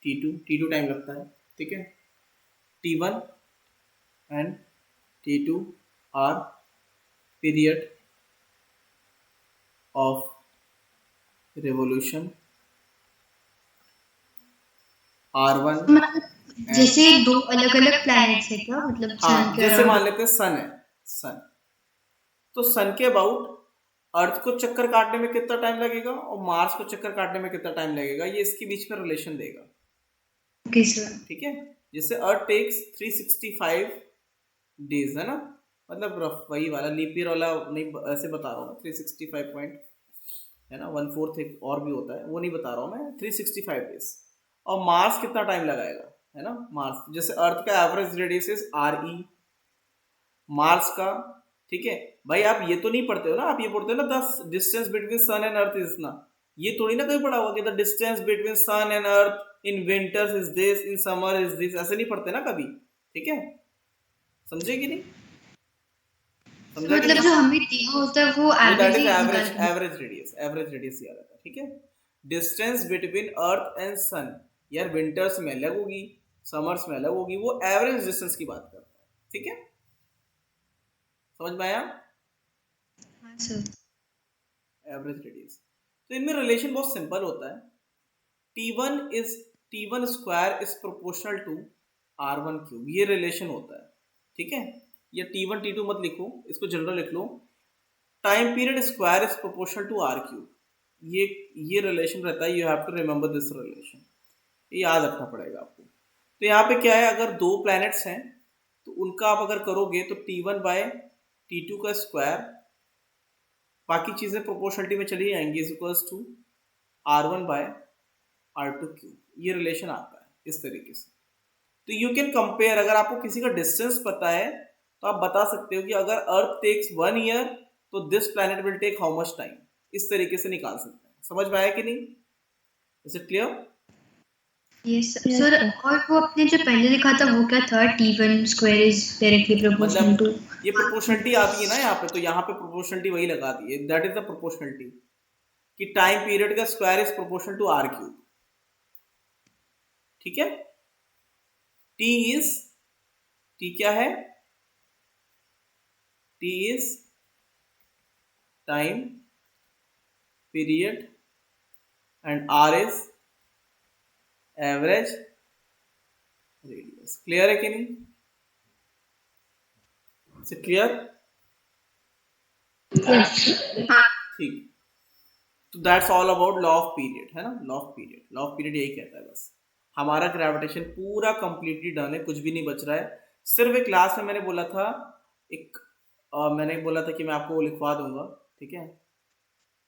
t2 time लगता है, ठीक है। t1 and t2 are period of revolution, R1 जैसे दो अलग अलग प्लैनेट्स है क्या, मतलब हाँ सन के जैसे around? मान लेते हैं सन है, सन तो सन के अबाउट अर्थ को चक्कर काटने में कितना टाइम लगेगा और मार्स को चक्कर काटने में कितना टाइम लगेगा, ये इसके बीच में रिलेशन देगा, ओके सर। ठीक है। जैसे अर्थ टेक्स 365 डेज है ना, मतलब रफ वही वाला लीप ईयर वाला नहीं, ऐसे बता रहा हूँ मैं 365 पॉइंट है ना, 1/4 एक और भी होता है, वो नहीं बता रहा हूँ मैं, 365 डेज। और मार्स कितना टाइम लगाएगा है ना, मार्स जैसे अर्थ का average radius is RE, Mars का, ठीक है भाई। आप ये तो नहीं पढ़ते हो ना, आप ये पढ़ते हो ना the distance between sun and earth is ना, ये थोड़ी ना कहीं पढ़ा होगा कि the distance between sun and earth in winters is this, in summer is this, ऐसे नहीं पढ़ते ना कभी, ठीक है। समझे कि नहीं, समझा कि मतलब नहीं? जो हमें दिया होता है वो that average is he average radius याद आता है, ठीक है। डिस्टेंस बिटवीन अर्थ एंड सन, यार विंटर्स में अलग होगी, समर्स में अलग होगी, वो एवरेज डिस्टेंस की बात करता है, ठीक है। समझ में आया? हाँ सर। एवरेज रेडियस, तो इनमें रिलेशन बहुत सिंपल होता है। T1 square is proportional to R1 cube, ये रिलेशन होता है, ठीक है। ये T1 T2 मत लिखो, इसको जनरल लिख लो। Time period square is proportional to R cube, ये रिलेशन रहता है, you have to remember this relation, ये याद रखना पड़ेगा आपको। तो यहाँ पे क्या है, अगर दो प्लैनेट्स हैं तो उनका आप अगर करोगे तो T1 बाय T2 का स्क्वायर, बाकी चीजें प्रोपोर्शनलिटी में चली जाएंगी, is equals to R1 by R2 cube, ये रिलेशन आता है इस तरीके से। तो यू कैन कंपेयर, अगर आपको किसी का डिस्टेंस पता है तो आप बता सकते हो कि अगर अर्थ टेक्स 1 ईयर तो this planet will take how much time, इस तरीके से निकाल सकते हैं। समझ में आया कि नहीं? Is it clear? Yes sir. और वो आपने जो पहले लिखा था वो क्या था, T1 square is directly proportional to, ये प्रोपोर्शनलिटी आती है ना यहाँ पे, तो यहाँ पे प्रोपोर्शनलिटी वही लगा दी है, दैट इज द प्रोपोर्शनलिटी कि टाइम पीरियड का square is proportional to R cube, ठीक है। T क्या है, T is time period and R is average radius. Clear है कि नहीं? Is it clear? ठीक, तो that's all about law of period, है ना, लॉ ऑफ पीरियड यही कहता है बस। हमारा ग्रेविटेशन पूरा कंप्लीटली डन है, कुछ भी नहीं बच रहा है। सिर्फ एक क्लास में मैंने बोला था मैंने बोला था कि मैं आपको वो लिखवा दूंगा, ठीक है,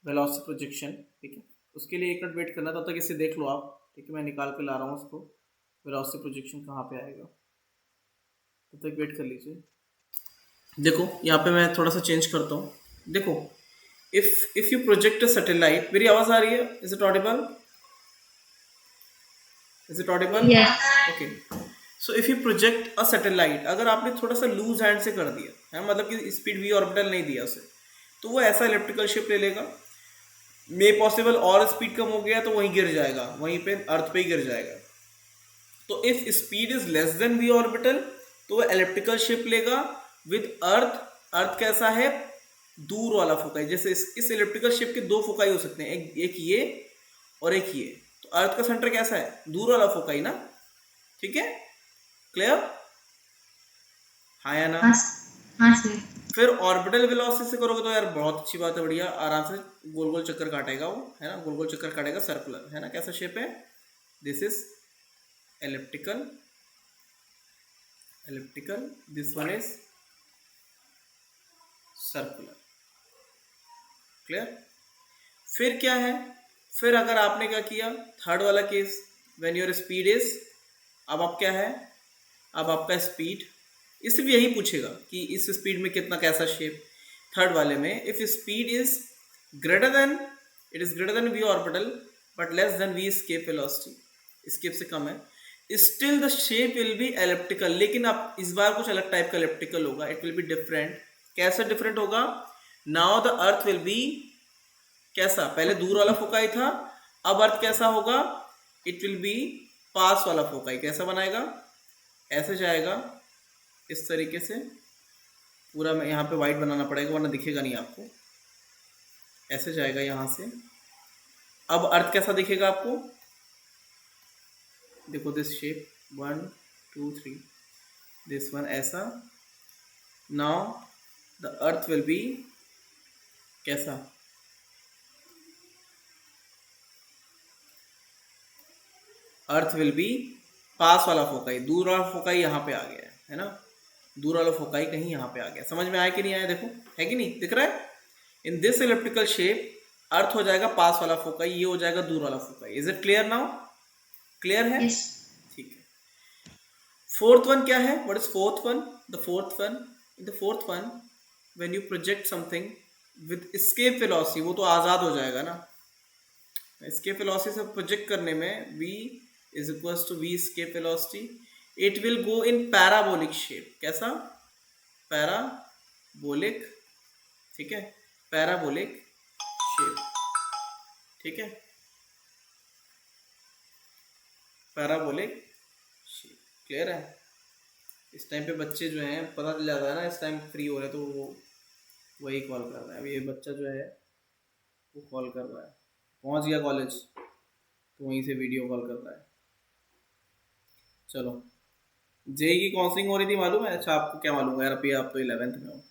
वेलोसिटी प्रोजेक्शन, ठीक है। उसके लिए 1 मिनट वेट करना, तब तक इसे देख लो आप, ठीक है। मैं निकाल के ला रहा हूँ उसको, वेलोसिटी प्रोजेक्शन कहाँ पे आएगा, तब तक वेट कर लीजिए। देखो यहाँ पे मैं थोड़ा सा चेंज करता हूँ, देखो if you project a satellite, मेरी आवाज आ रही है? Is it audible? Yes. Okay. So if you project a satellite, अगर आपने थोड़ा सा लूज हैंड से कर दिया है, मतलब कि स्पीड v ऑर्बिटल नहीं दिया उसे, तो वो ऐसा इलेप्टिकल शेप ले लेगा। मे पॉसिबल और स्पीड कम हो गया तो वहीं गिर जाएगा, वहीं पे अर्थ पे ही गिर जाएगा। तो if speed is less than v orbital तो वो इलेप्टिकल शेप लेगा विद अर्थ कैसा है, दूर वाला फोकाई। जैसे इस इलेप्टिकल शेप के दो फोकाई हो सकते हैं, एक ये और एक ये। तो अर्थ का सेंटर कैसा है, दूर वाला फोकाई ना, ठीक है। क्लियर? हाँ या ना? हाँ सर। फिर ऑर्बिटल वेलोसिटी से करोगे तो यार बहुत अच्छी बात है, बढ़िया, आराम से गोल गोल चक्कर काटेगा वो, है ना, गोल गोल चक्कर काटेगा, सर्कुलर, है ना। कैसा शेप है, this is elliptical, this one is circular. Clear? फिर क्या है, फिर अगर आपने क्या किया, थर्ड वाला case, when your speed is, अब आप क्या है, अब आपका स्पीड, इससे भी यही पूछेगा कि इस स्पीड में कितना, कैसा शेप। थर्ड वाले में if speed is greater than v orbital but less than v escape velocity, escape से कम है, still the shape will be elliptical. लेकिन अब इस बार कुछ अलग टाइप का एलिप्टिकल होगा, इट विल बी डिफरेंट। कैसा डिफरेंट होगा, now the earth will be कैसा, पहले दूर वाला फोकाई था, अब अर्थ कैसा होगा, इट विल बी पास वाला फोकाई। कैसा बनाएगा, ऐसे जाएगा इस तरीके से, पूरा मैं यहाँ पे वाइट बनाना पड़ेगा वरना दिखेगा नहीं आपको, ऐसे जाएगा यहाँ से। अब अर्थ कैसा दिखेगा आपको, देखो दिस शेप 1 2 3, दिस वन ऐसा। Now the earth will be कैसा, अर्थ विल बी पास वाला फोकाई, दूर वाला फोकाई यहाँ पे आ गया है ना, दूर वाला फोकाई कहीं यहाँ पे आ गया। समझ में आया कि नहीं आया, देखो है कि नहीं दिख रहा है। इन दिस एलिप्टिकल शेप अर्थ हो जाएगा पास वाला फोकाई, ये हो जाएगा दूर वाला foci. Is it clear now, clear है, Yes. ठीक है। फोर्थ वन क्या है, what is fourth one, the fourth one, in the fourth one when you project something with escape velocity, वो तो आज़ाद हो जाएगा ना, एस्केप वेलोसिटी से प्रोजेक्ट करने में v is equals to v escape velocity, it will go in parabolic shape. कैसा, पैराबोलिक, ठीक है, पैराबोलिक शेप, ठीक है, पैराबोलिक शेप। क्लियर है। इस टाइम पे बच्चे जो हैं पता चल जाता है ना, इस टाइम फ्री हो रहे तो वो वही कॉल कर रहा है। अभी ये बच्चा जो है वो कॉल कर रहा है, पहुंच गया कॉलेज तो वहीं से वीडियो कॉल कर रहा है। चलो, जेई की काउंसलिंग हो रही थी मालूम है। अच्छा आपको क्या मालूम है यार, अभी आप तो 11th में हो,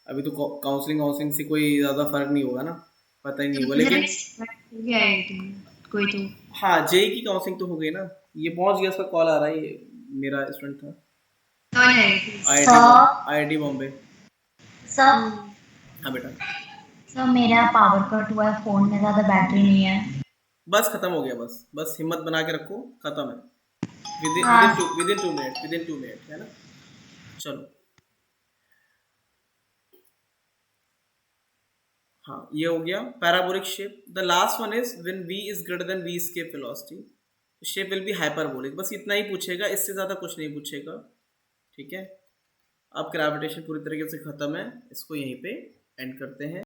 अभी तो काउंसलिंग से कोई ज़्यादा फर्क नहीं होगा ना, पता ही नहीं होगा। लेकिन कोई तो हाँ, जेई की काउंसलिंग तो हो गई ना। ये पहुंच गया, उसका कॉल आ रहा है, ये मेरा स्टूडेंट था IIT बॉम्बे। सर हाँ बेटा, सर मेरा पावर कट हुआ है, फोन में ज़्यादा बैटरी नहीं है। बस खत्म हो गया, बस हिम्मत बना के रखो, खत्म है हाँ। विद इन 2 मिनट है ना। चलो, हाँ ये हो गया parabolic shape. The last one is when v is greater than v escape velocity, shape will be hyperbolic. बस इतना ही पूछेगा, इससे ज़्यादा कुछ नहीं पूछेगा, ठीक है। अब ग्रेविटेशन पूरी तरीके से ख़त्म है, इसको यहीं पे एंड करते हैं।